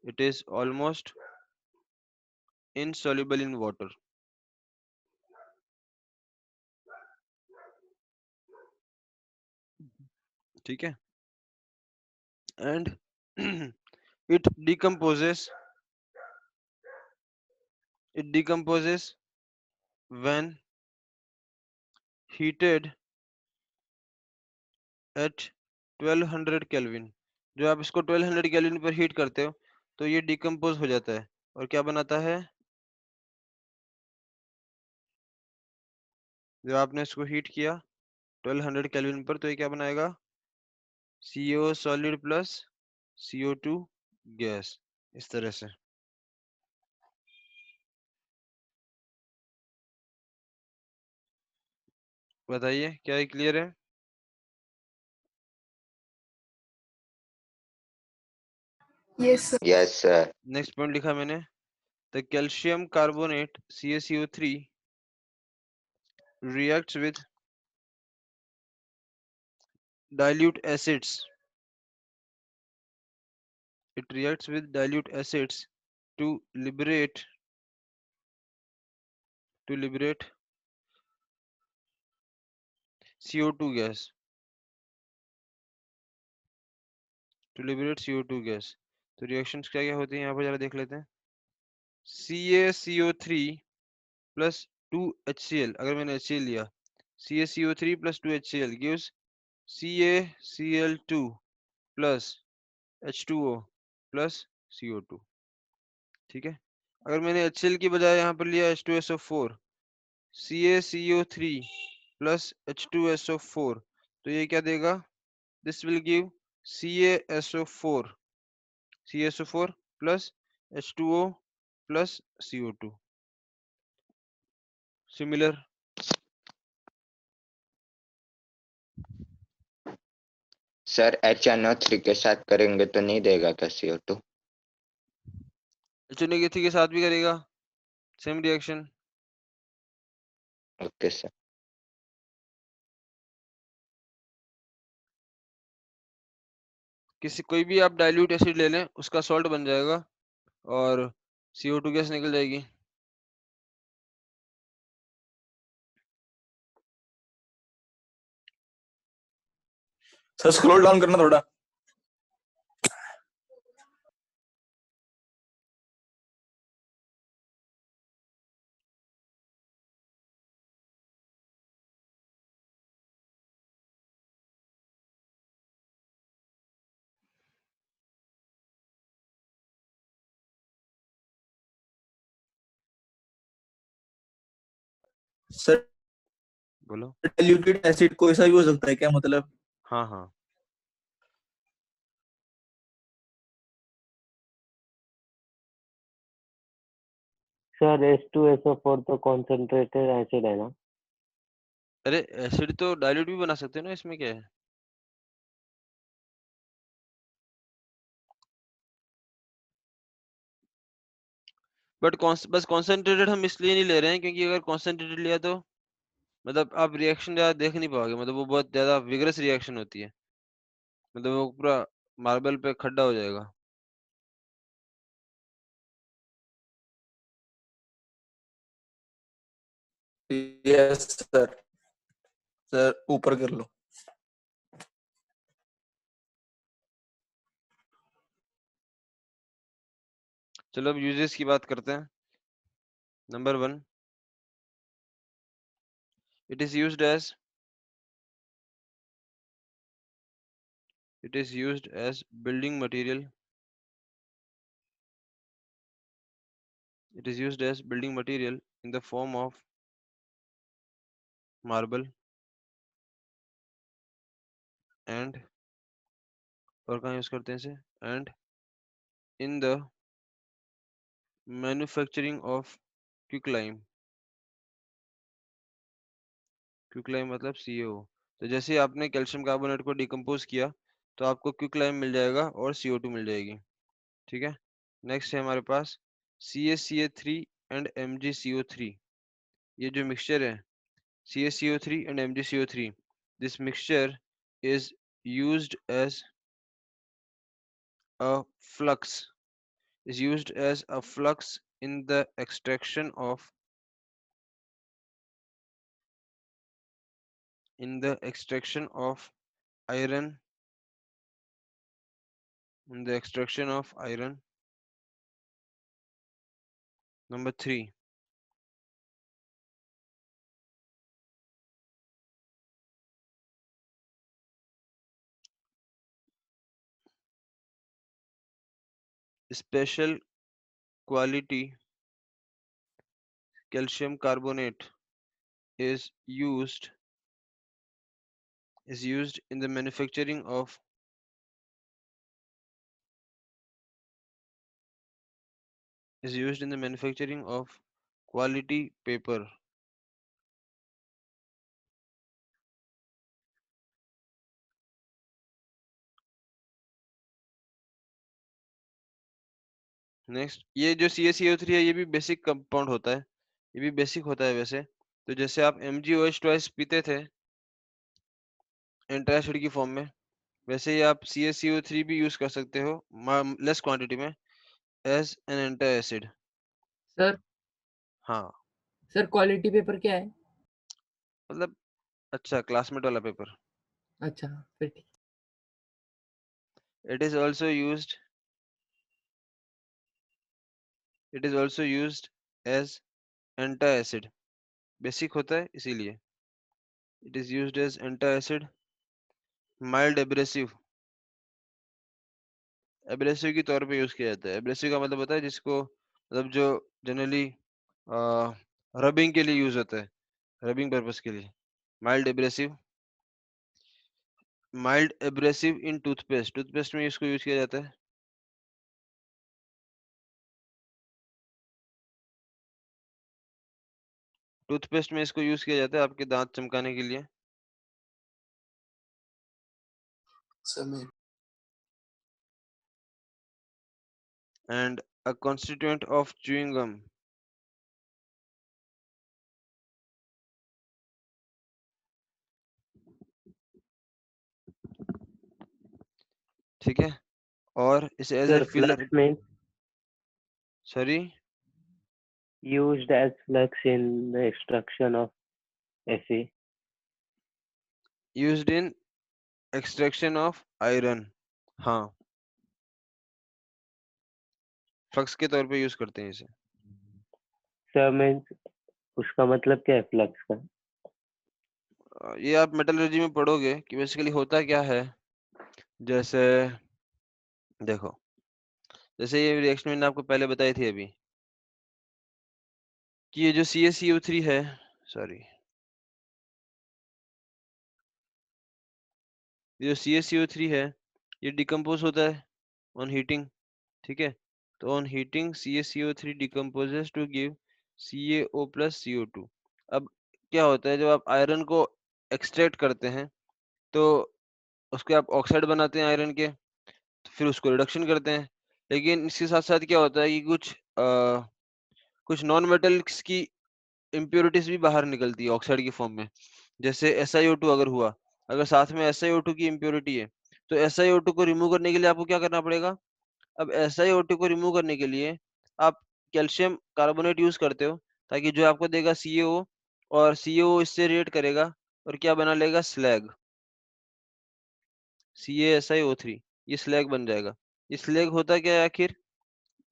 It is almost insoluble in water. ठीक है, and it decomposes when heated at 1200 Kelvin। जो आप इसको 1200 kelvin पर heat करते हो तो ये डिकम्पोज हो जाता है और क्या बनाता है? जब आपने इसको हीट किया 1200 केल्विन पर तो ये क्या बनाएगा? CO solid plus CO2 gas, इस तरह से। बताइए क्या ये क्लियर है? Yes, sir. Yes sir. Next point लिखा मैंने, the calcium carbonate CaCO3 reacts with dilute acids. It reacts with dilute acids to liberate CO2 gas. To liberate CO2 gas. तो रिएक्शंस क्या क्या होती हैं यहाँ पर जरा देख लेते हैं. CaCO3 plus 2HCl. अगर मैंने HCl लिया, CaCO3 plus 2HCl gives CaCl2 plus H2O plus CO2. ठीक है. अगर मैंने HCl की बजाय यहाँ पर लिया H2SO4, CaCO3 plus H2SO4, तो ये क्या देगा? This will give CaSO4 plus H2O plus CO2. Similar. Sir HNO3 के साथ करेंगे तो नहीं देगा क्या CO2? HNO3 के साथ भी करेगा, सेम रिएक्शन. Okay sir. कोई भी आप डाइल्यूट एसिड ले लें, उसका सॉल्ट बन जाएगा और CO2 गैस निकल जाएगी. सर स्क्रॉल डाउन करना थोड़ा. सर बोलो. डाइल्यूटेड एसिड कोई सा भी हो सकता है क्या, मतलब? हाँ हाँ. सर H2SO4 तो कॉन्सेंट्रेटेड एसिड है ना? अरे एसिड तो डाइल्यूट भी बना सकते हैं ना, इसमें क्या है? बट बस कॉन्सेंट्रेटेड हम इसलिए नहीं ले रहे हैं क्योंकि अगर कॉन्सेंट्रेटेड लिया तो मतलब आप रिएक्शन ज्यादा देख नहीं पाओगे, मतलब वो बहुत ज्यादा विगरस रिएक्शन होती है, मतलब वो पूरा मार्बल पे खड्डा हो जाएगा. Yes sir. सर ऊपर कर लो. चलो अब यूजेस की बात करते हैं. Number 1, it is used as building material. It is used as building material in the form of marble and, और कहाँ यूज करते हैं इसे, and in the manufacturing of quicklime. Quicklime मतलब CaO. तो जैसे आपने कैल्शियम कार्बोनेट को डिकम्पोज किया तो आपको क्विकलाइम मिल जाएगा और CO2 मिल जाएगी. ठीक है. नेक्स्ट है हमारे पास CaCa3 एंड MgCO3. ये जो मिक्सचर है CaCO3 and MgCO3, this mixture is used as a flux in the extraction of iron. Number 3, special quality calcium carbonate is used in the manufacturing of quality paper. Next, ये जो CaCO3 है ये भी basic compound होता है, ये भी basic होता है वैसे. तो जैसे आप MgOH ट्वाइस पीते थे, एंटासिड की फॉर्म में। वैसे ही आप CaCO3 भी यूज कर सकते हो लेस क्वांटिटी में एज एन एंटासिड। सर हाँ सर क्वालिटी पेपर क्या है? मतलब अच्छा क्लासमेट वाला पेपर। अच्छा फिर ठीक। It is also used as antacid। Basic होता है इसीलिए। It is used as antacid, mild abrasive। Abrasive के तौर पे यूज किया जाता है। एब्रेसिव का मतलब होता है जिसको मतलब जो जनरली रबिंग के लिए यूज होता है, रबिंग पर्पस के लिए। माइल्ड एब्रेसिव इन टूथपेस्ट, टूथपेस्ट में इसको यूज किया जाता है। टूथपेस्ट में इसको यूज किया जाता है आपके दांत चमकाने के लिए। समय and a constituent of chewing gum। ठीक है, और इसे as a Sir, flux filler. means sorry, used as flux in the extraction of Fe. Used in extraction of iron. हाँ, फ्लक्स के तौर पे यूज करते हैं इसे। Sir means उसका मतलब क्या है फ्लक्स का? ये आप मेटलर्जी में पढ़ोगे कि बेसिकली होता क्या है। जैसे देखो, जैसे ये रिएक्शन मैंने आपको पहले बताई थी अभी कि ये जो CaCO3 है, सॉरी, ये जो CaCO3 है ये डिकम्पोज होता है ऑन हीटिंग। ठीक है, तो on heating CaCO3 decomposes to give CaO plus CO2। अब क्या होता है, जब आप आयरन को एक्सट्रैक्ट करते हैं तो उसके आप ऑक्साइड बनाते हैं आयरन के, तो फिर उसको रिडक्शन करते हैं। लेकिन इसके साथ साथ क्या होता है कि कुछ नॉन मेटल्स की इम्प्योरिटीज भी बाहर निकलती है ऑक्साइड की फॉर्म में। जैसे SiO2 अगर हुआ, अगर साथ में SiO2 की इम्प्योरिटी है, तो SiO2 को रिमूव करने के लिए आपको क्या करना पड़ेगा। अब SiO2 को रिमूव करने के लिए आप कैल्शियम कार्बोनेट यूज करते हो, ताकि जो आपको देगा CaO, और CaO इससे रिएक्ट करेगा और क्या बना लेगा, स्लैग, CaSiO3। ये स्लैग बन जाएगा। ये स्लैग होता क्या है आखिर,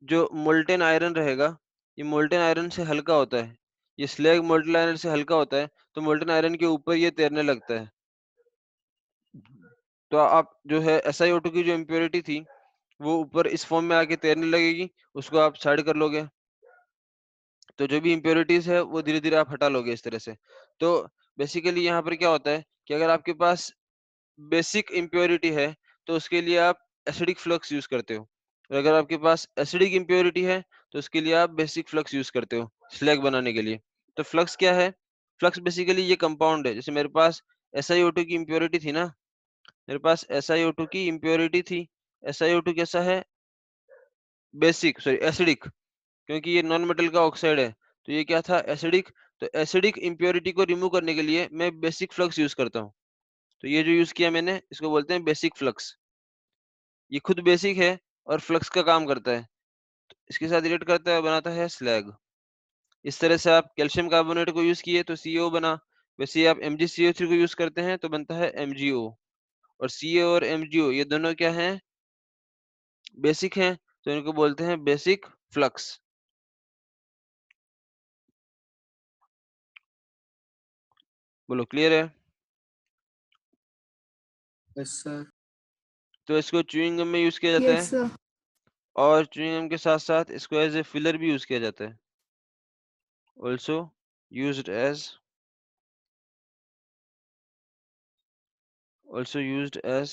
जो मोल्टेन आयरन रहेगा, ये मोल्टेन आयरन से हल्का होता है। ये स्लैग मोल्टेन आयरन से हल्का होता है, तो मोल्टेन आयरन के ऊपर ये तैरने लगता है। तो आप जो है SiO2 की जो इम्प्योरिटी थी वो ऊपर इस फॉर्म में आके तैरने लगेगी, उसको आप साइड कर लोगे। तो जो भी इम्प्योरिटीज है वो धीरे धीरे आप हटा लोगे इस तरह से। तो बेसिकली यहाँ पर क्या होता है कि अगर आपके पास बेसिक इम्प्योरिटी है तो उसके लिए आप एसिडिक फ्लक्स यूज करते हो, और अगर आपके पास एसिडिक इम्प्योरिटी है तो उसके लिए आप बेसिक फ्लक्स यूज करते हो स्लैग बनाने के लिए। तो फ्लक्स क्या है, फ्लक्स बेसिकली ये कंपाउंड है। जैसे मेरे पास SiO2 की इम्प्योरिटी थी ना, मेरे पास SiO2 की इम्प्योरिटी थी। SiO2 कैसा है, बेसिक, सॉरी एसिडिक, क्योंकि ये नॉन मेटल का ऑक्साइड है, तो ये क्या था, एसिडिक। तो एसिडिक इम्प्योरिटी को रिमूव करने के लिए मैं बेसिक फ्लक्स यूज करता हूँ। तो ये जो यूज किया मैंने, इसको बोलते हैं बेसिक फ्लक्स। ये खुद बेसिक है और फ्लक्स का काम करता है, तो इसके साथ रिलेट करता है, बनाता है स्लैग। इस तरह से आप कैल्शियम कार्बोनेट को यूज किए तो CO बना। वैसे ही आप MgCO3 को यूज करते हैं तो बनता है MgO। और Ca और MgO ये दोनों क्या हैं, बेसिक हैं, तो इनको बोलते हैं बेसिक फ्लक्स। बोलो, क्लियर है। Yes sir. तो इसको च्युइंग गम में यूज किया जाता Yes, है, sir. और च्युइंग गम के साथ साथ इसको एज ए फिलर भी यूज किया जाता है। Also used as also used as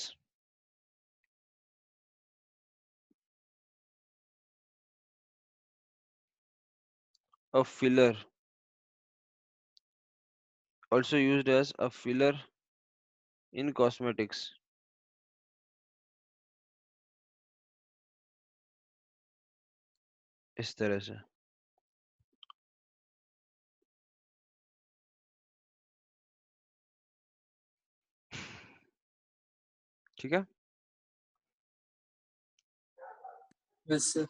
a filler, also used as a filler in cosmetics। इस तरह से। ठीक है। Yes sir.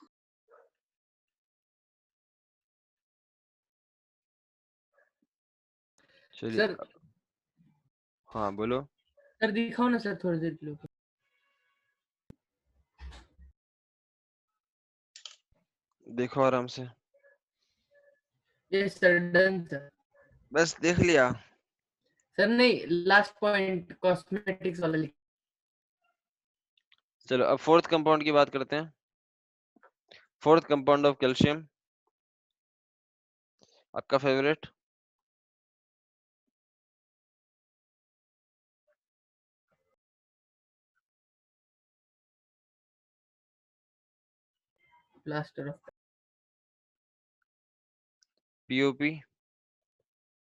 चलिए सर हाँ बोलो। सर दिखाओ ना सर थोड़ी देर के लिए। देखो आराम से, यस सर, डन सर। बस देख लिया। सर नहीं, लास्ट पॉइंट कॉस्मेटिक्स वाला लिख। चलो अब फोर्थ कंपाउंड की बात करते हैं। फोर्थ कंपाउंड ऑफ कैल्शियम, आपका favourite. Plaster of POP.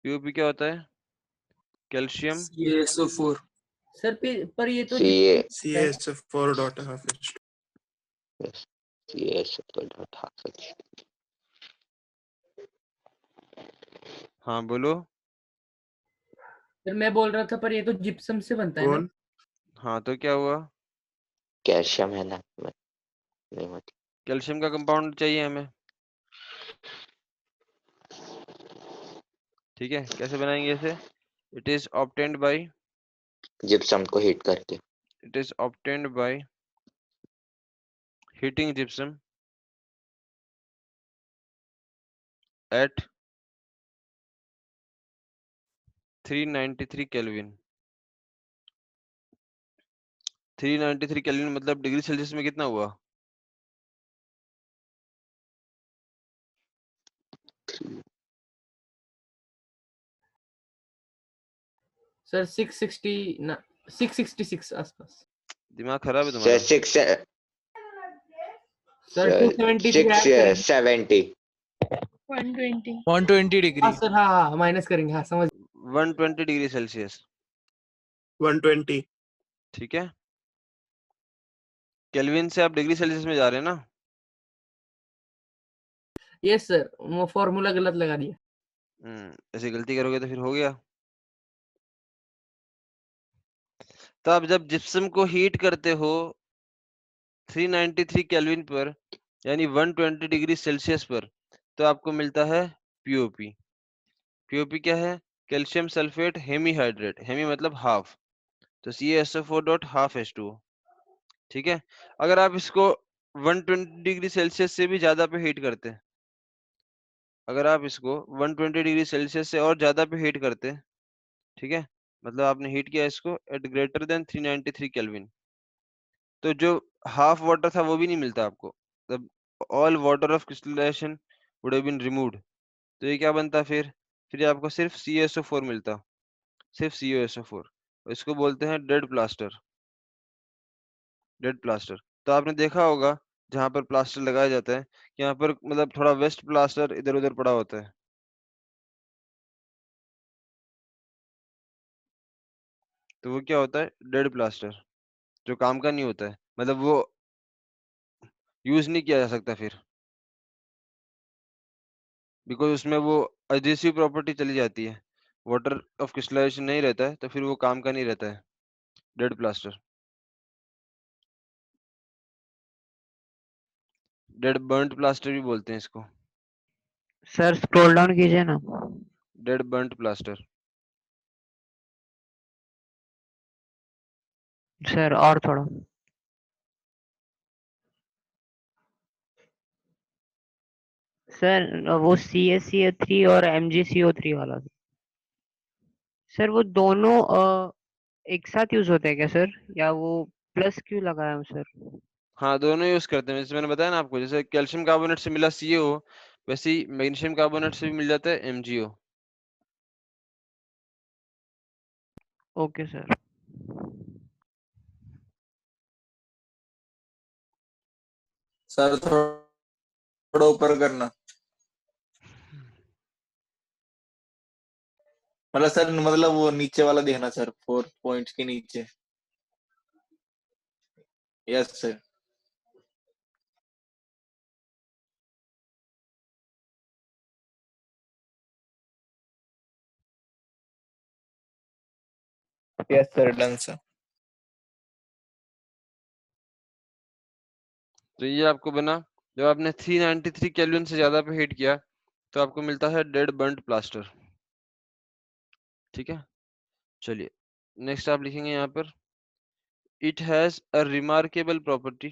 POP क्या होता है? कैल्शियम CaSO4 सर पर ये तो CA CaSO4 daughter of H2। yes, CaSO4.half H। हाँ बोलो। सर मैं बोल रहा था पर ये तो जिप्सम से बनता है ना। कौन? हाँ तो क्या हुआ? कैल्शियम है ना, नहीं होती। कैल्शियम का कंपाउंड चाहिए हमें, ठीक है। कैसे बनाएंगे इसे? It is obtained by, gypsum को हीट करके। It is obtained by heating gypsum at 393 kelvin. 393 kelvin मतलब डिग्री सेल्सियस में कितना हुआ? सर 666 आसपास। दिमाग खराब है सर तुम्हारा। 273 670। 120 120 हाँ डिग्री। सर, हाँ माइनस करेंगे, हाँ समझ। 120 डिग्री सेल्सियस, 120। ठीक है। केल्विन से आप डिग्री सेल्सियस में जा रहे हैं ना? यस सर, वो फॉर्मूला गलत लगा दिया। ऐसी गलती करोगे तो फिर हो गया। तो आप जब जिप्सम को हीट करते हो 393 केल्विन पर, यानी 120 डिग्री सेल्सियस पर, तो आपको मिलता है पीओपी। पीओपी क्या है? Calcium sulphate hemihydrate. हेमी मतलब हाफ, तो CaSO4 डॉट हाफ H2O, ठीक है। अगर आप इसको 120 डिग्री सेल्सियस से भी ज्यादा पे हीट करते हैं, अगर आप इसको 120 डिग्री सेल्सियस से और ज्यादा पे हीट करते हैं, ठीक है, मतलब आपने हीट किया इसको एट ग्रेटर देन 393 केल्विन, तो जो हाफ वाटर था वो भी नहीं मिलता आपको। तब all water of crystallization would have been removed. तो ये क्या बनता फिर आपको सिर्फ CaSO4 मिलता, सिर्फ CaSO4। इसको बोलते हैं डेड प्लास्टर, डेड प्लास्टर। तो आपने देखा होगा जहाँ पर प्लास्टर लगाया जाता है, यहाँ पर मतलब थोड़ा वेस्ट प्लास्टर इधर उधर पड़ा होता है, तो वो क्या होता है? डेड प्लास्टर, जो काम का नहीं होता है, मतलब वो यूज नहीं किया जा सकता फिर, बिकॉज उसमें वो एडहेसिव प्रॉपर्टी चली जाती है, वाटर ऑफ क्रिस्टलाइजेशन नहीं रहता है, तो फिर वो काम का नहीं रहता है dead plaster. Dead burnt plaster भी बोलते हैं इसको, सर स्क्रॉल डाउन कीजिए ना। Dead burnt plaster. सर और थोड़ा। सर वो CaCO3 और MgCO3 वाला। सर वो दोनों एक साथ यूज होते हैं क्या सर, या वो प्लस क्यों लगाया हूँ सर? हाँ दोनों यूज करते हैं, जैसे मैंने बताया ना आपको, जैसे कैल्शियम कार्बोनेट से मिला CO, वैसे ही मैग्नीशियम कार्बोनेट से भी मिल जाता है MgO। Okay sir. सर थोड़ा ऊपर करना, मतलब सर मतलब वो नीचे वाला देखना सर, 4 पॉइंट्स के नीचे। Yes sir. Yes sir, done sir. तो ये आपको बना, जब आपने 393 केल्विन से ज्यादा पे हीट किया तो आपको मिलता है डेड बर्न्ड प्लास्टर। ठीक है, चलिए नेक्स्ट आप लिखेंगे यहाँ पर, it has a remarkable property,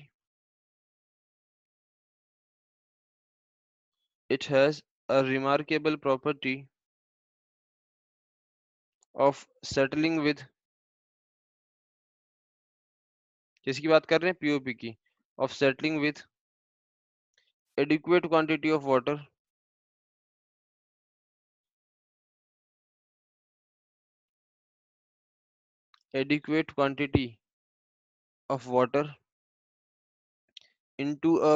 it has a remarkable property of settling with, किसकी बात कर रहे हैं, पीओपी की, of settling with adequate quantity of water adequate quantity of water into a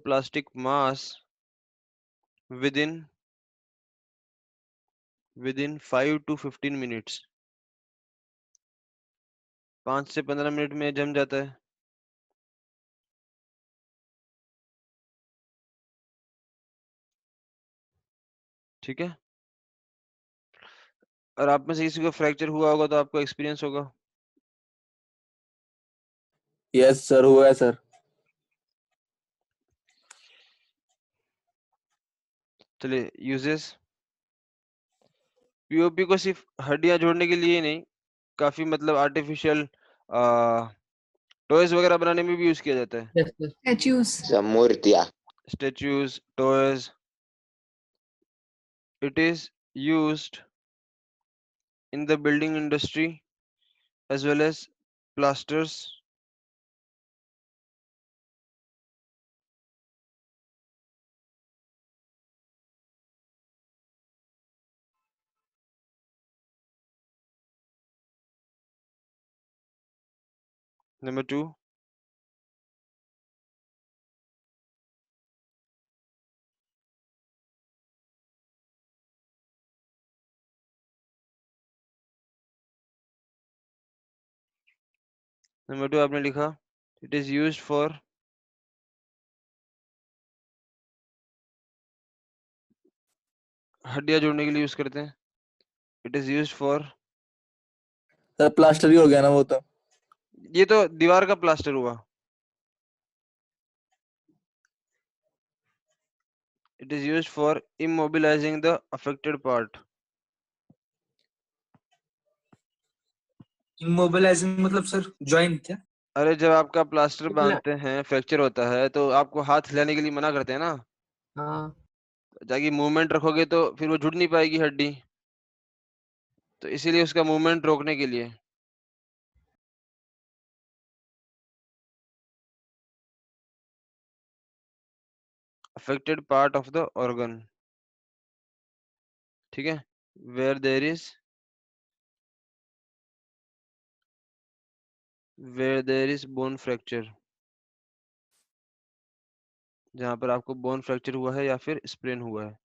plastic mass within 5 to 15 minutes, 5 से 15 minute में जम जाता है। ठीक है, और आप में से किसी को फ्रैक्चर हुआ होगा तो आपको एक्सपीरियंस होगा। यस सर, हुआ है सर। चलिए यूजेस, पीओपी को सिर्फ हड्डियां जोड़ने के लिए ही नहीं, काफी मतलब आर्टिफिशियल टॉयज वगैरह बनाने में भी यूज किया जाता है। Statues. मूर्तियाँ। Statues, toys, it is used in the building industry as well as plasters, number 2, आपने लिखा it is used for हड्डियां जोड़ने के लिए यूज करते हैं, it is used for, sir plaster ही हो गया ना वो तो। ये तो दीवार का प्लास्टर हुआ, it is used for immobilizing the affected part, इमोबिलाइजिंग मतलब सर जॉइंट क्या? अरे जब आपका प्लास्टर इतना- बांधते हैं, फ्रैक्चर होता है तो आपको हाथ हिलाने के लिए मना करते हैं ना, हाँ ताकि मूवमेंट रखोगे तो फिर वो जुड़ नहीं पाएगी हड्डी, तो इसीलिए उसका मूवमेंट रोकने के लिए। affected part of the organ, ठीक है, where there is bone fracture, जहां पर आपको बोन फ्रैक्चर हुआ है या फिर स्प्रेन हुआ है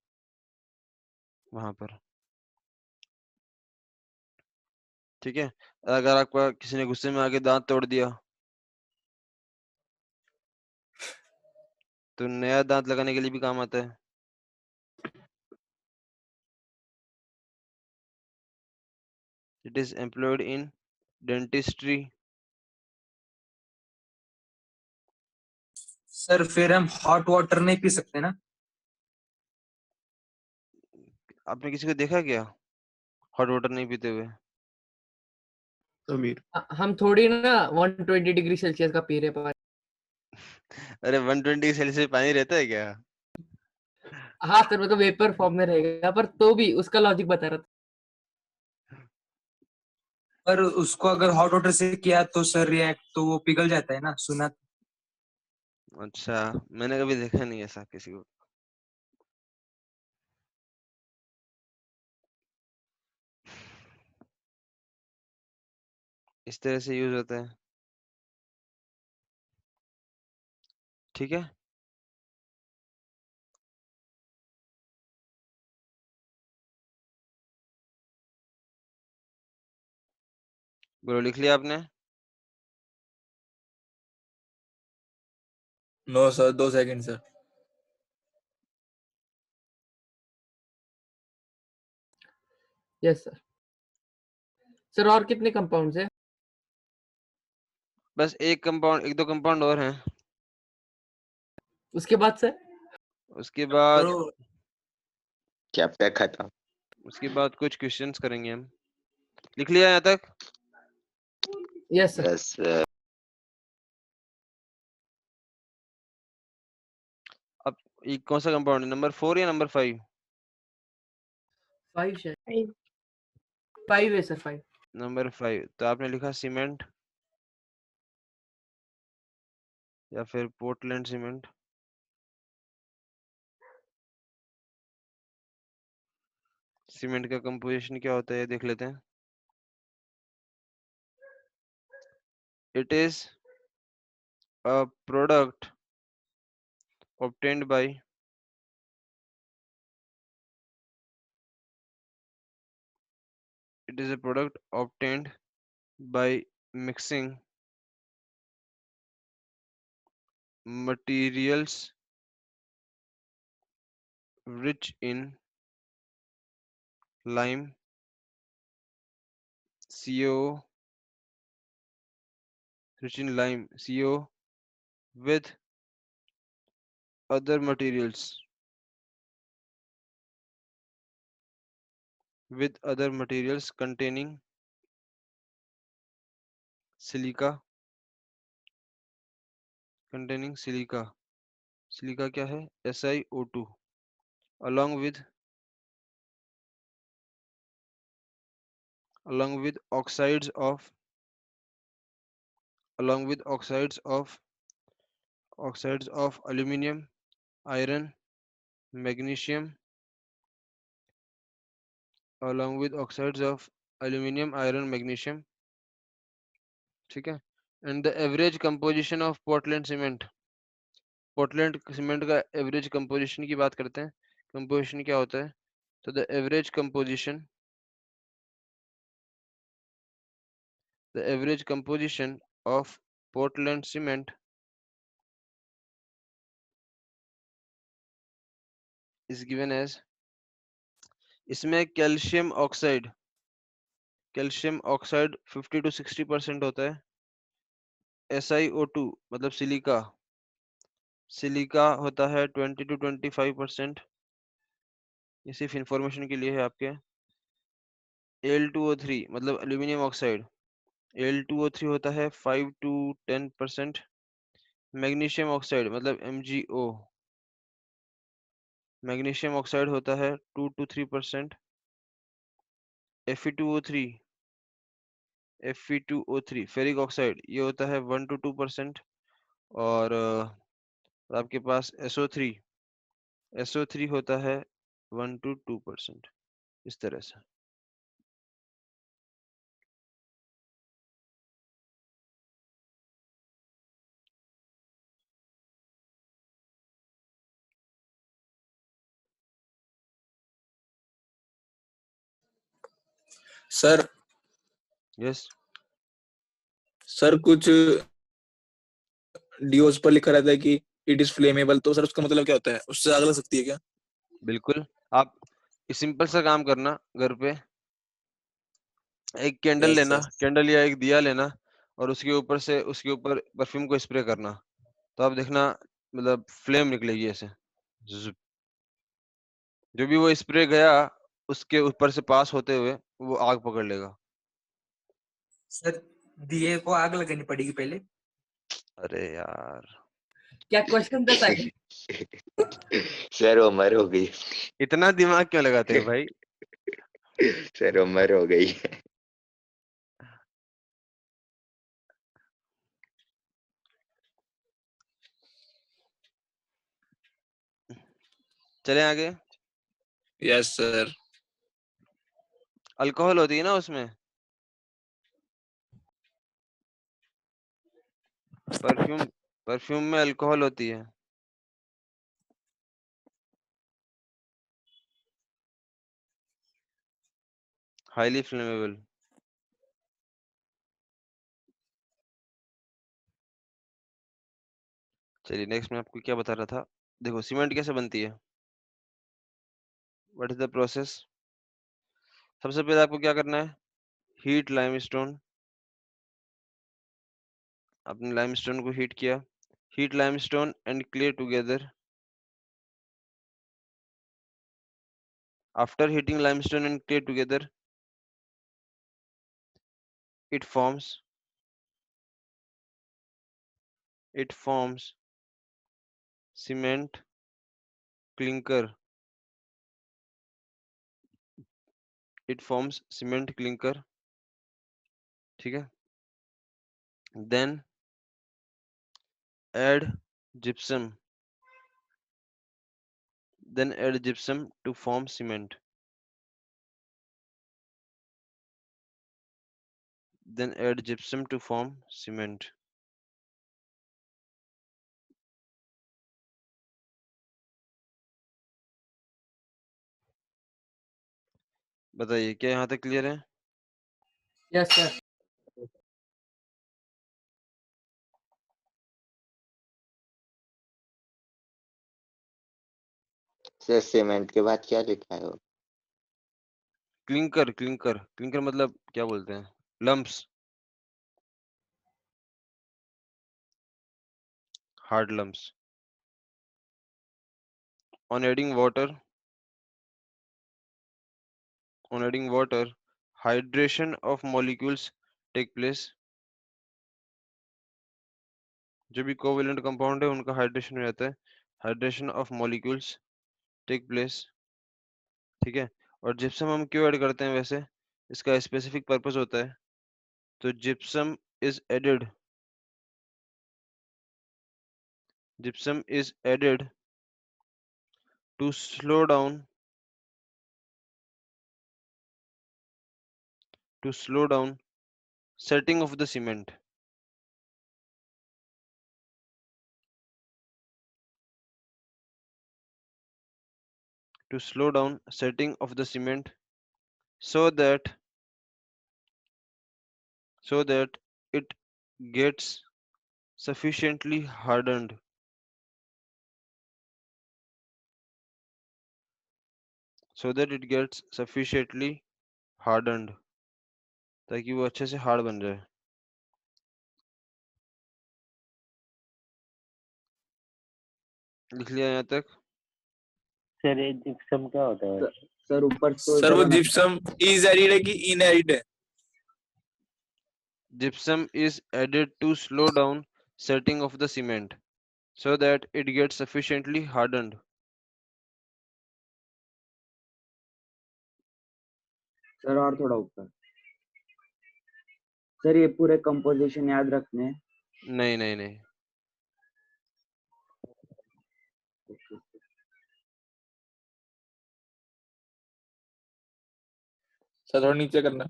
वहां पर। ठीक है, अगर आपका किसी ने गुस्से में आके दांत तोड़ दिया तो नया दांत लगाने के लिए भी काम आता है। It is employed in dentistry, sir फिर हम हॉट वाटर नहीं पी सकते ना? आपने किसी को देखा क्या हॉट वाटर नहीं पीते हुए? समीर, हम थोड़ी ना 120 डिग्री सेल्सियस का पी रहे पर। अरे 120 सेल्सियस पानी रहता है क्या? हाँ सर, मतलब वेपर फॉर्म में रहेगा, पर तो भी उसका लॉजिक बता रहा था। पर उसको अगर हॉट वाटर से किया तो सर रिएक्ट तो वो पिघल जाता है ना, सुना। अच्छा, मैंने कभी देखा नहीं ऐसा किसी को। इस तरह से यूज होता है। ठीक है, बोलो लिख लिया आपने? No sir, 2 second sir. Yes sir. Sir और कितने कंपाउंड्स है? बस एक दो कंपाउंड और हैं। उसके बाद सर उसके बाद करो। चैप्टर खत्म। उसके बाद कुछ क्वेश्चंस करेंगे हम। लिख लिया यहाँ तक? Yes sir. यस अब ये कौन सा कंपाउंड है, नंबर 4 या नंबर 5? 5 शायद, 5 5 है सर, 5। नंबर 5। तो आपने लिखा सीमेंट या फिर पोर्टलैंड सीमेंट। सीमेंट का कंपोजिशन क्या होता है ये देख लेते हैं। It is a product obtained by it is a product obtained by mixing materials rich in lime, CO, with other materials containing silica silica क्या है, SiO2 along with oxides of aluminum, iron, magnesium, ठीक है। And the average composition of Portland cement का average composition की बात करते हैं। Composition क्या होता है? तो the average composition of Portland cement is given as, इसमें कैल्शियम ऑक्साइड 50 to 60% होता है। SiO2 मतलब सिलिका होता है 20 to 25%। ये सिर्फ इंफॉर्मेशन के लिए है आपके। Al2O3 मतलब एल्यूमिनियम ऑक्साइड, Al2O3 होता है 5 to 10%। मैग्नीशियम ऑक्साइड मतलब MgO, मैग्नीशियम ऑक्साइड होता है 2 to 3%। Fe2O3 फेरिक ऑक्साइड ये होता है 1 to 2%। और आपके पास SO3 होता है 1 to 2%। इस तरह से। सर यस सर कुछ डीओस पर लिखा रहता है कि इट इज फ्लेमेबल, तो सर उसका मतलब क्या होता है? उससे आग लग सकती है क्या? बिल्कुल। आप सिंपल सा काम करना, घर पे एक कैंडल यस लेना, सर। कैंडल या एक दिया लेना, और उसके ऊपर परफ्यूम को स्प्रे करना, तो आप देखना मतलब फ्लेम निकलेगी ऐसे। ज़ुप। जो भी वो स्प्रे गया उसके ऊपर से पास होते हुए वो आग पकड़ लेगा। सर दिए को आग लगानी पड़ेगी पहले। अरे यार क्या क्वेश्चन था साहिल? सर उम्र हो गई। इतना दिमाग क्यों लगाते हो भाई? सर उम्र हो गई। चले आगे। Yes sir. अल्कोहल होती है ना उसमें, परफ्यूम में अल्कोहल होती है। Highly flammable. चलिए नेक्स्ट मैं आपको क्या बता रहा था। देखो सीमेंट कैसे बनती है, व्हाट इज द प्रोसेस। सबसे पहले आपको क्या करना है, हीट लाइमस्टोन आपने लाइमस्टोन को हीट किया, heat limestone and clay together. After heating limestone and clay together, it forms cement clinker. It forms cement clinker. ठीक है? Then add gypsum. Then add gypsum to form cement. Then add gypsum to form cement. बताइए क्या यहाँ तक clear है? Yes sir. Sir cement के बाद क्या लिखा है वो? क्लिंकर, क्लिंकर, क्लिंकर मतलब क्या बोलते हैं? Lumps, hard lumps. On adding water, hydration of molecules take place. जो भी कोवेलेंट कंपाउंड है उनका हाइड्रेशन हो जाता है, hydration of molecules take place. ठीक है, और जिप्सम हम क्यों ऐड करते हैं वैसे, इसका स्पेसिफिक पर्पस होता है। तो gypsum is added to slow down setting of the cement. To slow down setting of the cement so that it gets sufficiently hardened. ताकि वो अच्छे से हार्ड बन जाए। लिख लिया यहाँ तक? सर ये जिप्सम क्या होता है? सर ऊपर सर वो जिप्सम इज एडिड है कि इनएडिड है? Gypsum is added to slow down setting of the cement so that it gets sufficiently hardened. Sir और थोड़ा ऊपर। सर ये पूरे कंपोजिशन याद रखने हैं? नहीं नहीं नहीं, सर थोड़ा नीचे करना।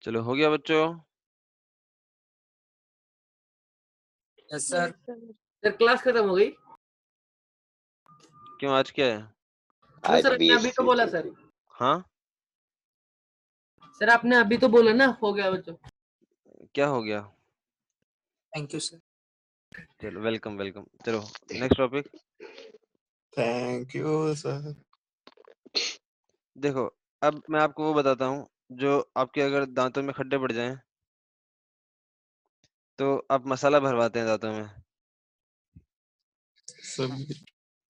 चलो हो गया बच्चों? Yes sir. सर क्लास खत्म हो गई? क्यों, आज क्या है? नहीं सर, आपने अभी तो बोला सर। हाँ सर आपने अभी तो बोला ना हो गया बच्चों। क्या हो गया? Thank you sir. चलो वेलकम वेलकम। चलो next topic. Thank you sir. देखो अब मैं आपको वो बताता हूँ जो आपके अगर दांतों में खड्डे पड़ जाएं तो आप मसाला भरवाते हैं दांतों में।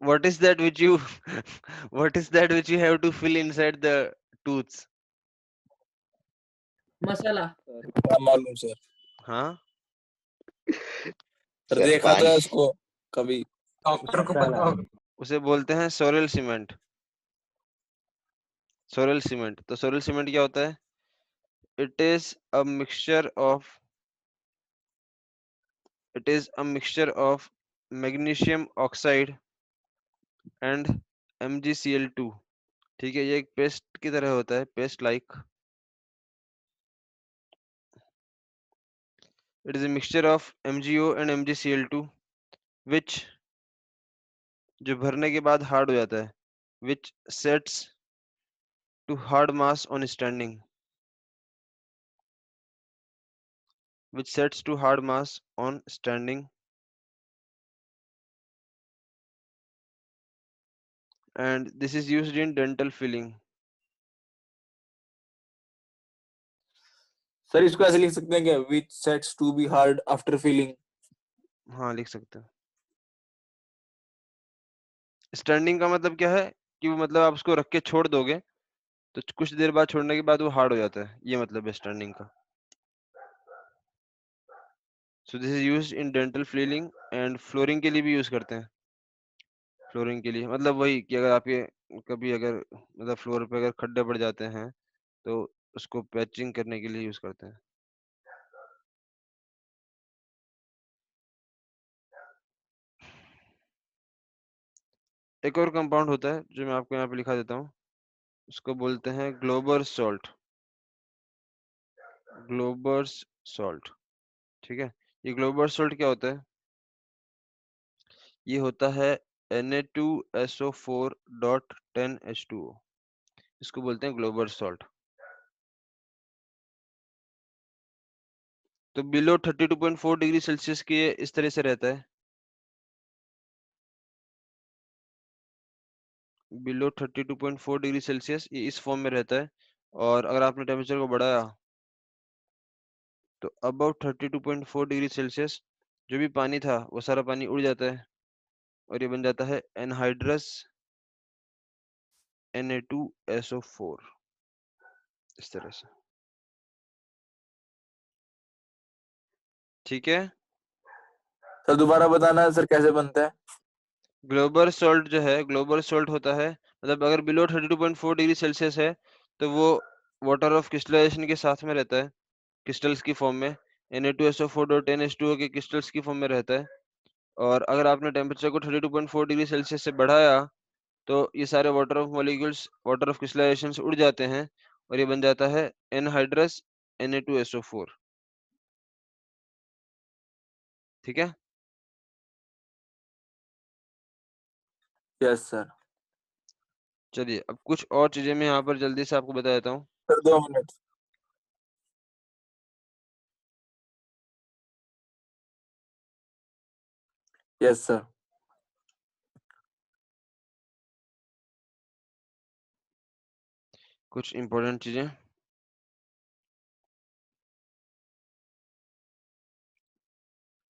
What is that which you have to fill inside the tooths? मसाला। मालूम सर। हाँ सर देखा था उसको कभी। डॉक्टर को बताओ। उसे बोलते हैं सोरेल सीमेंट। सोरेल सीमेंट, तो सोरेल सीमेंट क्या होता है? It is a mixture of magnesium oxide and MgCl2। ठीक है, ये एक पेस्ट की तरह होता है, paste like. It is a mixture of MgO and MgCl2 which जो भरने के बाद हार्ड हो जाता है, which sets to hard mass on standing, which sets to hard mass on standing, and this is used in dental filling. Sir इसको ऐसे लिख सकते हैं क्या, which sets to be hard after filling? हाँ लिख सकते हैं। स्टैंडिंग का मतलब क्या है कि वो मतलब आप उसको रख के छोड़ दोगे तो कुछ देर बाद छोड़ने के बाद वो हार्ड हो जाता है, ये मतलब है स्टैंडिंग का। So this is used in dental filling and flooring के लिए भी यूज करते हैं। फ्लोरिंग के लिए मतलब वही कि अगर आपके कभी अगर मतलब फ्लोर पे अगर खड्डे पड़ जाते हैं तो उसको पैचिंग करने के लिए यूज करते हैं। एक और कंपाउंड होता है जो मैं आपको यहाँ पे लिखा देता हूँ, उसको बोलते हैं ग्लोबर सॉल्ट। ग्लोबर्स सॉल्ट, ठीक है। ये ग्लोबर सॉल्ट क्या होता है? ये होता है Na2SO4.10H2O, इसको बोलते हैं ग्लोबर सॉल्ट। तो बिलो 32.4 डिग्री सेल्सियस के इस तरह से रहता है, बिलो 32.4 डिग्री सेल्सियस ये इस फॉर्म में रहता है। और अगर आपने टेम्परेचर को बढ़ाया तो अबव 32.4 डिग्री सेल्सियस जो भी पानी था वो सारा पानी उड़ जाता है और ये बन जाता है एनहाइड्रस Na2SO4 इस तरह से, ठीक है। सर दोबारा बताना है सर कैसे बनता है? ग्लोबल सॉल्ट जो है, ग्लोबल सॉल्ट होता है मतलब अगर बिलो 32.4 डिग्री सेल्सियस है तो वो वाटर ऑफ क्रिस्टलाइजेशन के साथ में रहता है, क्रिस्टल्स की फॉर्म में, Na2SO4.10H2O के क्रिस्टल्स की फॉर्म में रहता है। और अगर आपने टेम्परेचर को 32.4 डिग्री सेल्सियस से बढ़ाया तो ये सारे water of molecules water of crystallization से उड़ जाते हैं और ये बन जाता है एनहाइड्रस Na2SO4, ठीक है। Yes sir. चलिए अब कुछ और चीजें मैं यहाँ पर जल्दी से आपको बता देता हूँ। Sir 2 minute. Yes sir. कुछ इंपॉर्टेंट चीजें,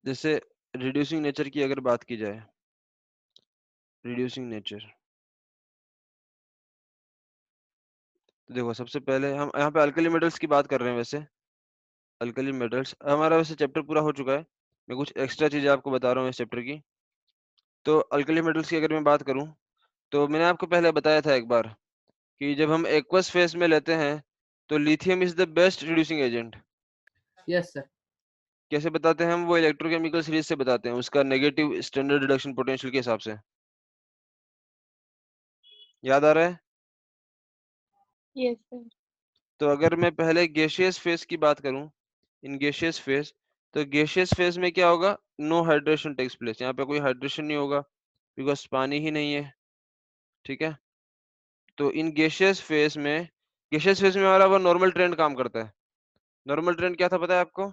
जैसे रिड्यूसिंग नेचर की अगर बात की जाए, रिड्यूसिंग नेचर, तो देखो सबसे पहले हम यहाँ पे अल्कली मेटल्स की बात कर रहे हैं। वैसे अल्कली मेटल्स हमारा वैसे चैप्टर पूरा हो चुका है, मैं कुछ एक्स्ट्रा चीजें आपको बता रहा हूँ इस चैप्टर की। तो अल्कली मेटल्स की अगर मैं बात करूँ तो मैंने आपको पहले बताया था एक बार कि जब हम एक्वस फेज में लेते हैं तो lithium is the best reducing agent. Yes sir. कैसे बताते हैं हम? वो इलेक्ट्रोकेमिकल सीरीज से बताते हैं, उसका नेगेटिव स्टैंडर्ड रिडक्शन पोटेंशियल के हिसाब से। याद आ रहा है? Yes sir. तो अगर मैं पहले गैसियस फेज की बात करूं, इन गैसियस फेज, तो गैसियस फेज में क्या होगा? नो हाइड्रेशन टेक्स प्लेस, यहाँ पे कोई हाइड्रेशन नहीं होगा बिकॉज पानी ही नहीं है, ठीक है। तो इन गैसियस फेज में हमारा वो नॉर्मल ट्रेंड काम करता है। नॉर्मल ट्रेंड क्या था पता है आपको?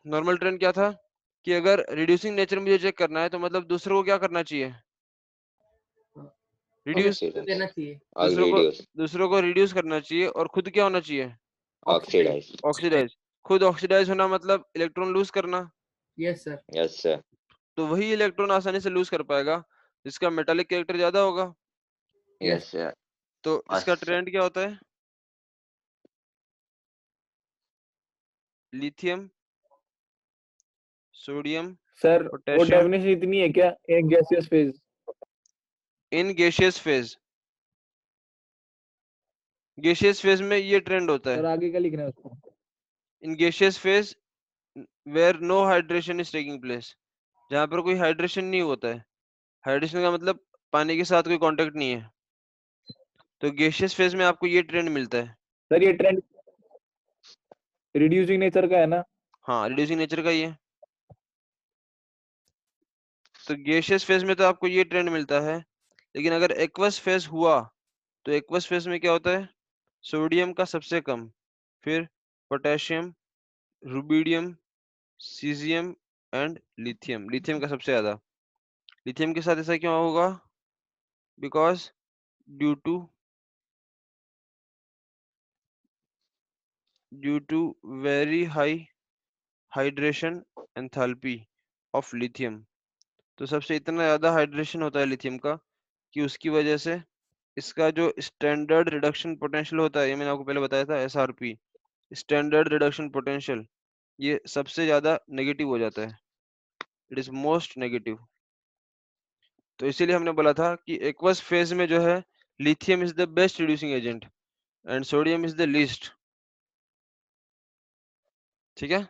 नॉर्मल ट्रेंड क्या था कि अगर रिड्यूसिंग नेचर मुझे चेक करना है तो मतलब दूसरों को क्या करना चाहिए? रिड्यूस, देना चाहिए, दूसरों को रिड्यूस करना चाहिए और खुद क्या होना चाहिए? ऑक्सीडाइज। ऑक्सीडाइज। खुद ऑक्सीडाइज होना मतलब इलेक्ट्रॉन लूज करना। Yes sir. Yes sir. तो वही इलेक्ट्रॉन आसानी से लूज कर पाएगा जिसका मेटालिक कैरेक्टर ज्यादा होगा। Yes sir. तो इसका ट्रेंड क्या होता है? लिथियम, सोडियम, सर वो पोटेशियम डेफिनेशन इतनी है क्या, एक गैसियस फेज? इन गैसियस फेज, गैसियस फेज में ये ट्रेंड होता सर है। आगे क्या लिखना है उसको? In gaseous phase where no hydration is taking place, जहां पर कोई हाइड्रेशन नहीं होता है। हाइड्रेशन का मतलब पानी के साथ कोई कांटेक्ट नहीं है। तो गैसियस फेज में आपको ये ट्रेंड मिलता है। सर ये ट्रेंड रिड्यूसिंग नेचर का है ना? हाँ रिड्यूसिंग नेचर का ही है। तो गैसियस फेज में तो आपको ये ट्रेंड मिलता है, लेकिन अगर एक्वस फेज हुआ तो एक्वस फेज में क्या होता है, सोडियम का सबसे कम, फिर potassium, rubidium, caesium and lithium, lithium का सबसे ज्यादा। लिथियम के साथ ऐसा क्यों होगा? Because due to very high hydration enthalpy of lithium. तो सबसे इतना ज्यादा हाइड्रेशन होता है लिथियम का कि उसकी वजह से इसका जो स्टैंडर्ड रिडक्शन पोटेंशियल होता है, ये मैंने आपको पहले बताया था, SRP, स्टैंडर्ड रिडक्शन पोटेंशियल, ये सबसे ज्यादा नेगेटिव हो जाता है, इट इज मोस्ट नेगेटिव। तो इसीलिए हमने बोला था कि एक्वस फेज में जो है lithium is the best reducing agent and sodium is the least. ठीक है,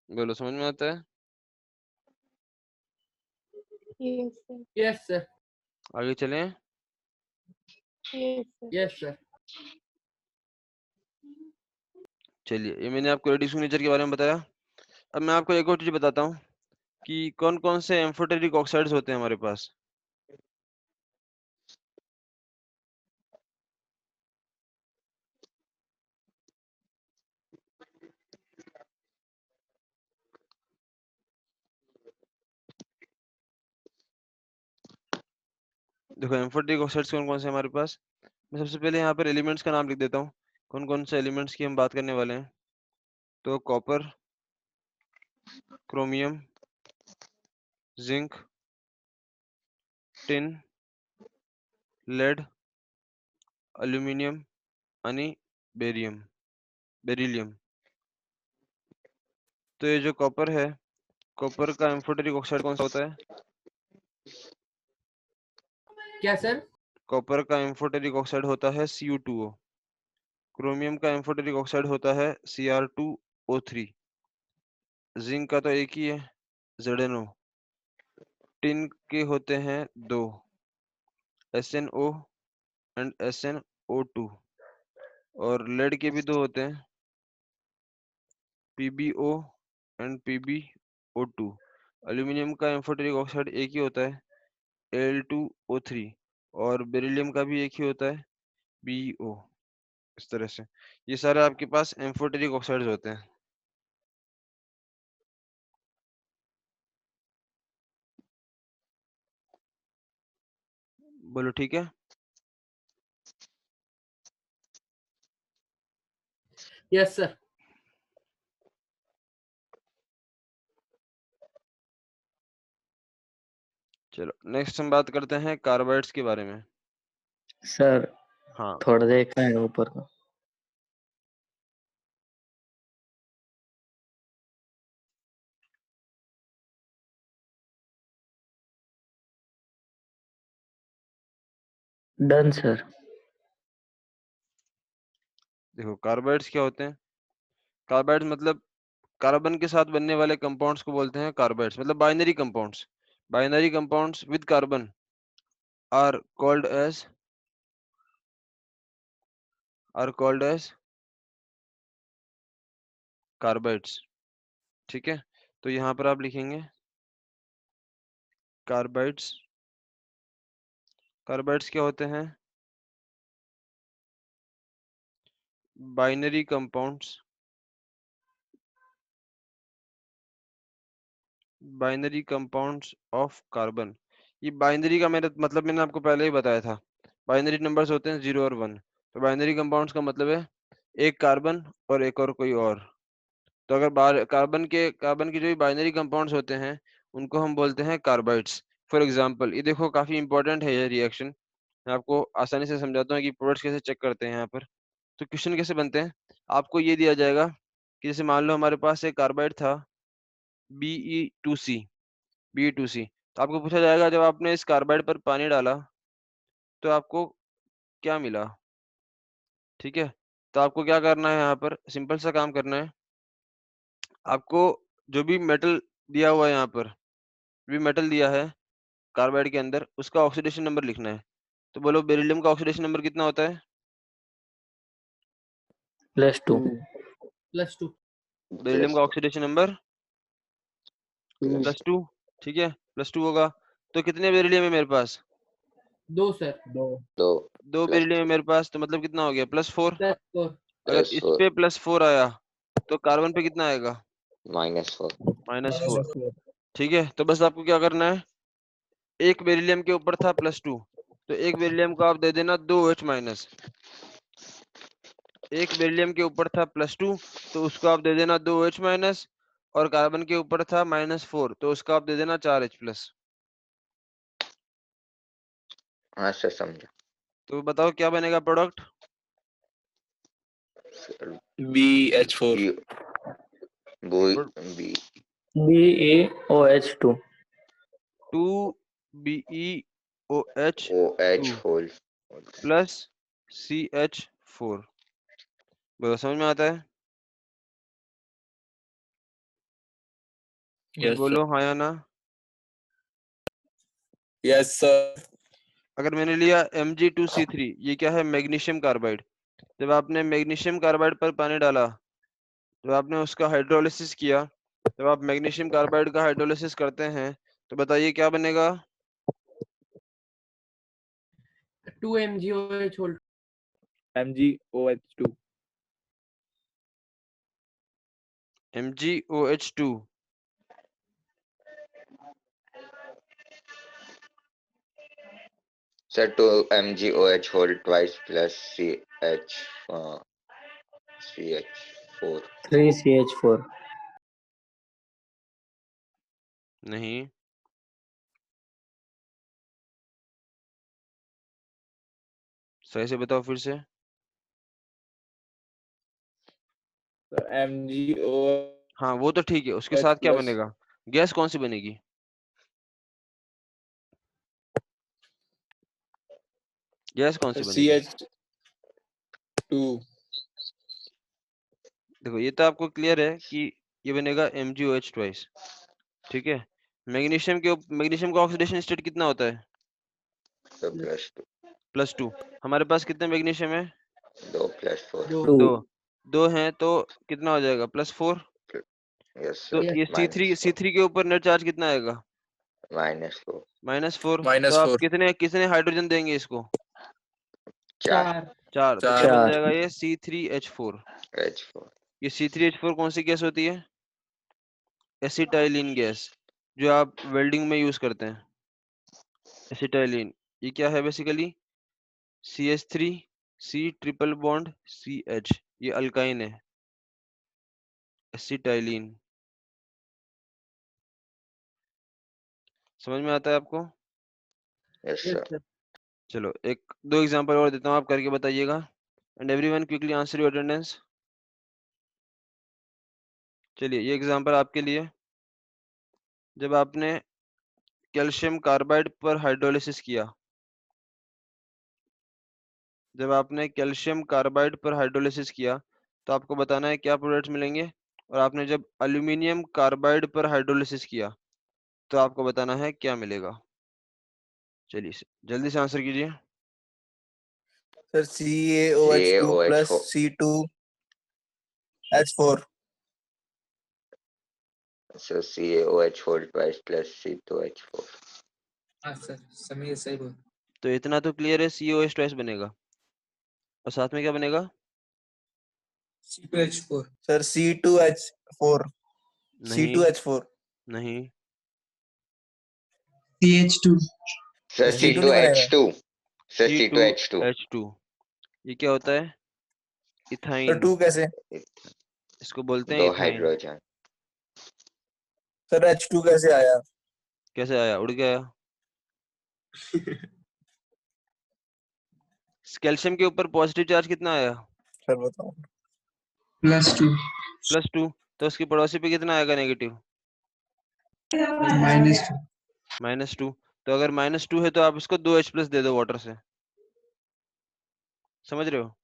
बोलो समझ में आता है? Yes, sir. Yes sir. आगे चलें। Yes, sir. Yes sir. चलिए, ये मैंने आपको रिड्यूसिंग नेचर के बारे में बताया। अब मैं आपको एक और चीज बताता हूँ कि कौन कौन से एम्फोटेरिक ऑक्साइड्स होते हैं हमारे पास। देखो एम्फोटेरिक ऑक्साइड्स कौन कौन से हमारे पास, मैं सबसे पहले यहाँ पर एलिमेंट्स का नाम लिख देता हूँ, कौन कौन से एलिमेंट्स की हम बात करने वाले हैं। तो copper, chromium, zinc, tin, lead, aluminium आणि बेरिलियम। तो ये जो कॉपर है, कॉपर का एम्फोटेरिक ऑक्साइड कौन सा होता है? क्या सर? कॉपर का एम्फोटेरिक ऑक्साइड होता है Cu2O। क्रोमियम का एम्फोटेरिक ऑक्साइड होता है Cr2O3। जिंक का तो एक ही है, ZnO। टिन के होते हैं दो, SnO एंड SnO2। और लेड के भी दो होते हैं, PbO एंड PbO2। एल्यूमिनियम का एम्फोटेरिक ऑक्साइड एक ही होता है, Al2O3। और बेरिलियम का भी एक ही होता है, BeO। इस तरह से ये सारे आपके पास एम्फोटेरिक ऑक्साइड्स होते हैं। बोलो ठीक है। Yes sir. चलो नेक्स्ट हम बात करते हैं कार्बाइड्स के बारे में। सर हाँ थोड़ा देखा है ऊपर का। Done sir. देखो कार्बाइड्स क्या होते हैं। कार्बाइड्स मतलब कार्बन के साथ बनने वाले कंपाउंड्स को बोलते हैं कार्बाइड्स, मतलब binary compounds. Binary compounds with carbon are called as carbides. ठीक है, तो यहाँ पर आप लिखेंगे कार्बाइड्स। कार्बाइड्स क्या होते हैं? Binary compounds, binary compounds of carbon. ये बाइनरी का मेरा मतलब मैंने आपको पहले ही बताया था, बाइनरी नंबर्स होते हैं 0 और 1। तो बाइनरी कंपाउंड्स का मतलब है एक कार्बन और एक और कोई और। तो अगर कार्बन के जो बाइनरी कंपाउंड्स होते हैं उनको हम बोलते हैं कार्बाइड्स। फॉर एग्जांपल ये देखो, काफी इंपॉर्टेंट है ये रिएक्शन, मैं आपको आसानी से समझाता हूँ कि प्रोडक्ट्स कैसे चेक करते हैं यहाँ पर। तो क्वेश्चन कैसे बनते हैं, आपको ये दिया जाएगा कि जैसे मान लो हमारे पास एक कार्बाइड था Be2C। तो आपको पूछा जाएगा जब आपने इस कार्बाइड पर पानी डाला तो आपको क्या मिला। ठीक है, तो आपको क्या करना है, यहाँ पर सिंपल सा काम करना है। आपको जो भी मेटल दिया हुआ है यहाँ पर, भी मेटल दिया है कार्बाइड के अंदर, उसका ऑक्सीडेशन नंबर लिखना है। तो बोलो बेरिलियम का ऑक्सीडेशन नंबर कितना होता है? +2 +2 बेरिलियम का ऑक्सीडेशन नंबर +2, ठीक है, +2 होगा। तो कितने बेरिलियम है मेरे पास? 2 सर। 2 बेरिलियम है मेरे पास, तो मतलब कितना हो गया? +4। +4 अगर इस पे +4 आया तो कार्बन पे कितना आएगा? -4 -4। ठीक है, तो बस आपको क्या करना है, एक बेरिलियम के ऊपर था +2, तो एक बेरिलियम को आप दे देना 2H-। एक बेरिलियम के ऊपर था +2, तो उसको आप दे देना 2H-, और कार्बन के ऊपर था -4, तो उसका आप दे देना 4H+। हाँ सर समझा। तो बताओ क्या बनेगा product? BH4 BaOH2 2BeOH2 plus CH4। बोलो समझ में आता है? Yes, बोलो हाँ या ना। Yes sir. अगर मैंने लिया Mg2C3, ये क्या है? Magnesium carbide. जब आपने मैग्नीशियम कार्बाइड पर पानी डाला, जब आपने उसका हाइड्रोलिसिस किया, जब आप मैग्नीशियम कार्बाइड का हाइड्रोलिसिस करते हैं, तो बताइए क्या बनेगा? 2 MgOH hold MgOH2 MgOH2 sir 2 MgOH whole twice plus CH4 3CH4 नहीं, सही से बताओ फिर से। MgO हाँ वो तो ठीक है, उसके साथ क्या बनेगा? गैस कौन सी बनेगी? गैस कौन सी बनेगी? CH2 देखो ये तो आपको क्लियर है कि ये बनेगा MgOH ट्वाइस, ठीक है। मैग्नीशियम का ऑक्सीडेशन स्टेट कितना होता है? +2। हमारे पास कितने मैग्नीशियम है? 2 + 4 दो। 2 हैं तो कितना हो जाएगा? +4। यस तो सर ये C3 के ऊपर नेट चार्ज कितना आएगा? -4 -4। तो आप कितने कितने हाइड्रोजन देंगे इसको? 4 4। तो क्या बन जाएगा ये? C3H4। H4 ये C3H4 कौन सी गैस होती है? एसिटाइलिन गैस, जो आप वेल्डिंग में यूज करते हैं। एसिटाइलिन ये क्या है basically? CH3 C triple bond CH, ये अल्काइन है, एसिटाइलिन। समझ में आता है आपको? यस सर चलो एक दो एग्जांपल और देता हूँ, आप करके बताइएगा। And everyone quickly answer your attendance. चलिए ये एग्जांपल आपके लिए। जब आपने कैल्शियम कार्बाइड पर हाइड्रोलिसिस किया, जब आपने कैल्शियम कार्बाइड पर हाइड्रोलिसिस किया तो आपको बताना है क्या प्रोडक्ट्स मिलेंगे। और आपने जब एल्यूमिनियम कार्बाइड पर हाइड्रोलिसिस किया तो आपको बताना है क्या मिलेगा। चलिए जल्दी से आंसर कीजिए। Sir CaOH2 plus C2H4 sir CaOH whole twice plus C2H4 हाँ सर सही बोल। तो इतना तो क्लियर है, COH ट्वाइस बनेगा, और साथ में क्या बनेगा? C2H4 सर C2H4 नहीं C2H4 नहीं CH2 सर C2 नहीं बनेगा C2H2 सर C2H2 C2H2 ये क्या होता है? सर इथाइन, 2 कैसे इसको बोलते हैं 2 इथाइन। हाइड्रोजन सर H2 कैसे आया कैसे आया? उड़ के आया। कैल्शियम के ऊपर पॉजिटिव चार्ज कितना आया? सर बताओ +2 +2। तो उसकी पड़ोसी पे कितना आएगा नेगेटिव? -2 -2। तो अगर -2 है तो आप इसको 2H+ दे दो वाटर से। समझ रहे हो?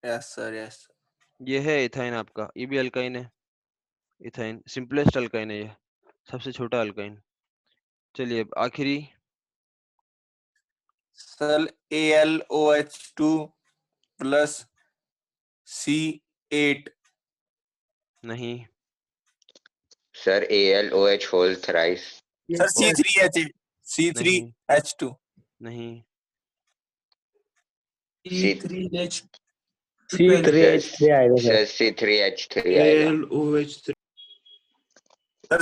यस सर यस ये है इथाइन आपका, ये भी अल्काइन है। इथाइन सिंपलेस्ट अल्काइन है ये। सबसे छोटा अल्काइन। चलिए अब आखिरी सर AlOH2 प्लस C8 नहीं। Sir AlOH whole thrice. Sir C3H8 C3H2 नहीं। C3H C3H3 आएगा सर सर। C3H3 आएगा। AlOH3 सर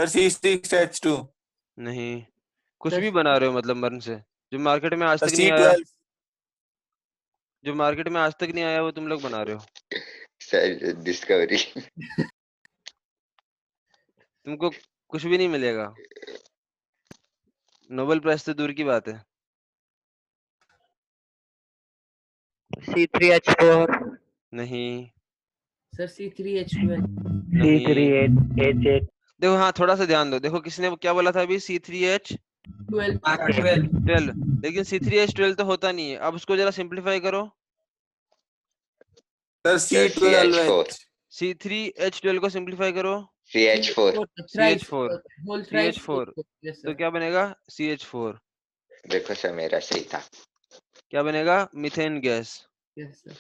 C6H2 नहीं। कुछ भी बना रहे हो मतलब मर्न से, जो मार्केट में आज सर तक नहीं आया, C12 जो मार्केट में आज तक नहीं आया वो तुम लोग बना रहे हो। Sir discovery. तुमको कुछ भी नहीं मिलेगा, नोबेल प्राइज तो दूर की बात है। C3H4 नहीं। सर C3H12 नहीं। C3H8 देखो हाँ थोड़ा सा ध्यान दो, देखो किसने क्या बोला था अभी, C3H12, 12 लेकिन C3H12 तो होता नहीं है। अब उसको जरा सिंप्लीफाई करो। सर C12H C3H12 को सिंप्लीफाई करो। CH4 CH4 whole thrice CH4 yes तो sir क्या बनेगा CH4। देखो सर मेरा सही था। क्या बनेगा, मीथेन गैस। yes sir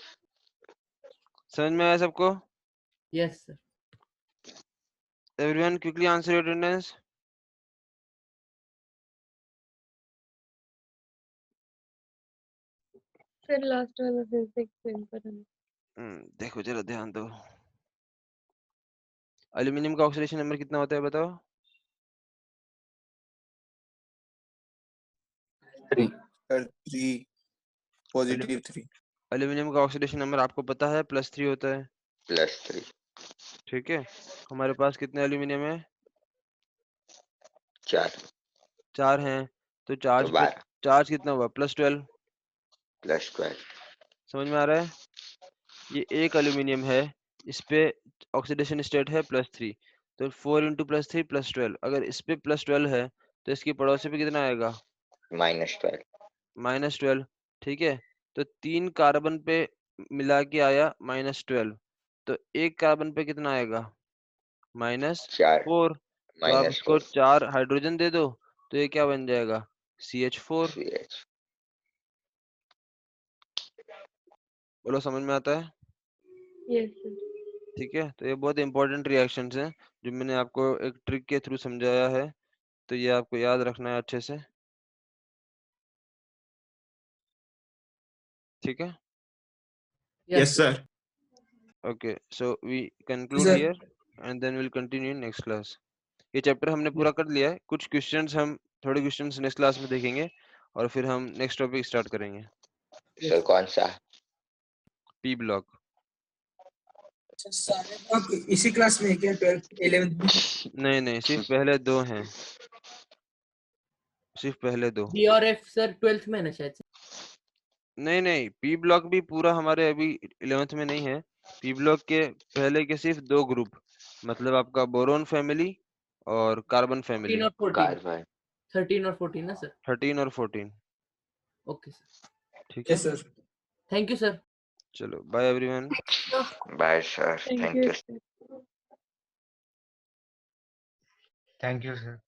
समझ में आया सबको? yes sir everyone quickly answer your attendance. फिर लास्ट वाला फिर से एक्सप्लेन करना। देखो जरा ध्यान दो, एल्यूमिनियम का ऑक्सीडेशन नंबर कितना होता है बताओ? 3 पॉजिटिव 3 एल्यूमिनियम का ऑक्सीडेशन नंबर आपको पता है +3 होता है। +3 ठीक है, हमारे पास कितने एल्यूमिनियम है? 4 हैं तो तो चार्ज 12 चार्ज कितना हुआ, +12। +12 समझ में आ रहा है? ये एक एल्यूमिनियम है, इस पे ऑक्सीडेशन स्टेट है +3, तो 4 × +3 +12। अगर इस पे +12 है तो इसकी पड़ोसी पे कितना आएगा, -12 -12। ठीक है, तो 3 कार्बन पे मिला के आया -12, तो एक कार्बन पे कितना आएगा, -4। 4 तो आप उसको -4 4 हाइड्रोजन दे दो तो ये क्या बन जाएगा, CH4। CH बोलो समझ में आता है? Yes sir. ठीक है, तो ये बहुत इंपॉर्टेंट रिएक्शंस हैं जो मैंने आपको एक ट्रिक के थ्रू समझाया है, तो ये आपको याद रखना है अच्छे से। ठीक है, Yes sir. Okay, so we conclude Sir. Here and then will continue next class. ये चैप्टर हमने पूरा कर लिया है, कुछ क्वेश्चंस हम थोड़े क्वेश्चंस नेक्स्ट क्लास में देखेंगे और फिर हम नेक्स्ट टॉपिक स्टार्ट करेंगे। सर कौन सा? P block. अच्छा सारे ब्लॉक इसी क्लास में है क्या 12th 11th में? नहीं सिर्फ पहले 2 हैं, सिर्फ पहले 2। D और F सर 12th में है ना शायद से। नहीं पी ब्लॉक भी पूरा हमारे अभी 11th में नहीं है। पी ब्लॉक के पहले के सिर्फ 2 ग्रुप, मतलब आपका बोरोन फैमिली और कार्बन फैमिली। 13 और 14 कार्बन 13 और 14 ना सर। 13 और 14। ओके सर, ठीक है, Yes sir. Thank you sir. चलो bye everyone. Bye sir, thank thank you you. Sir. Thank you sir.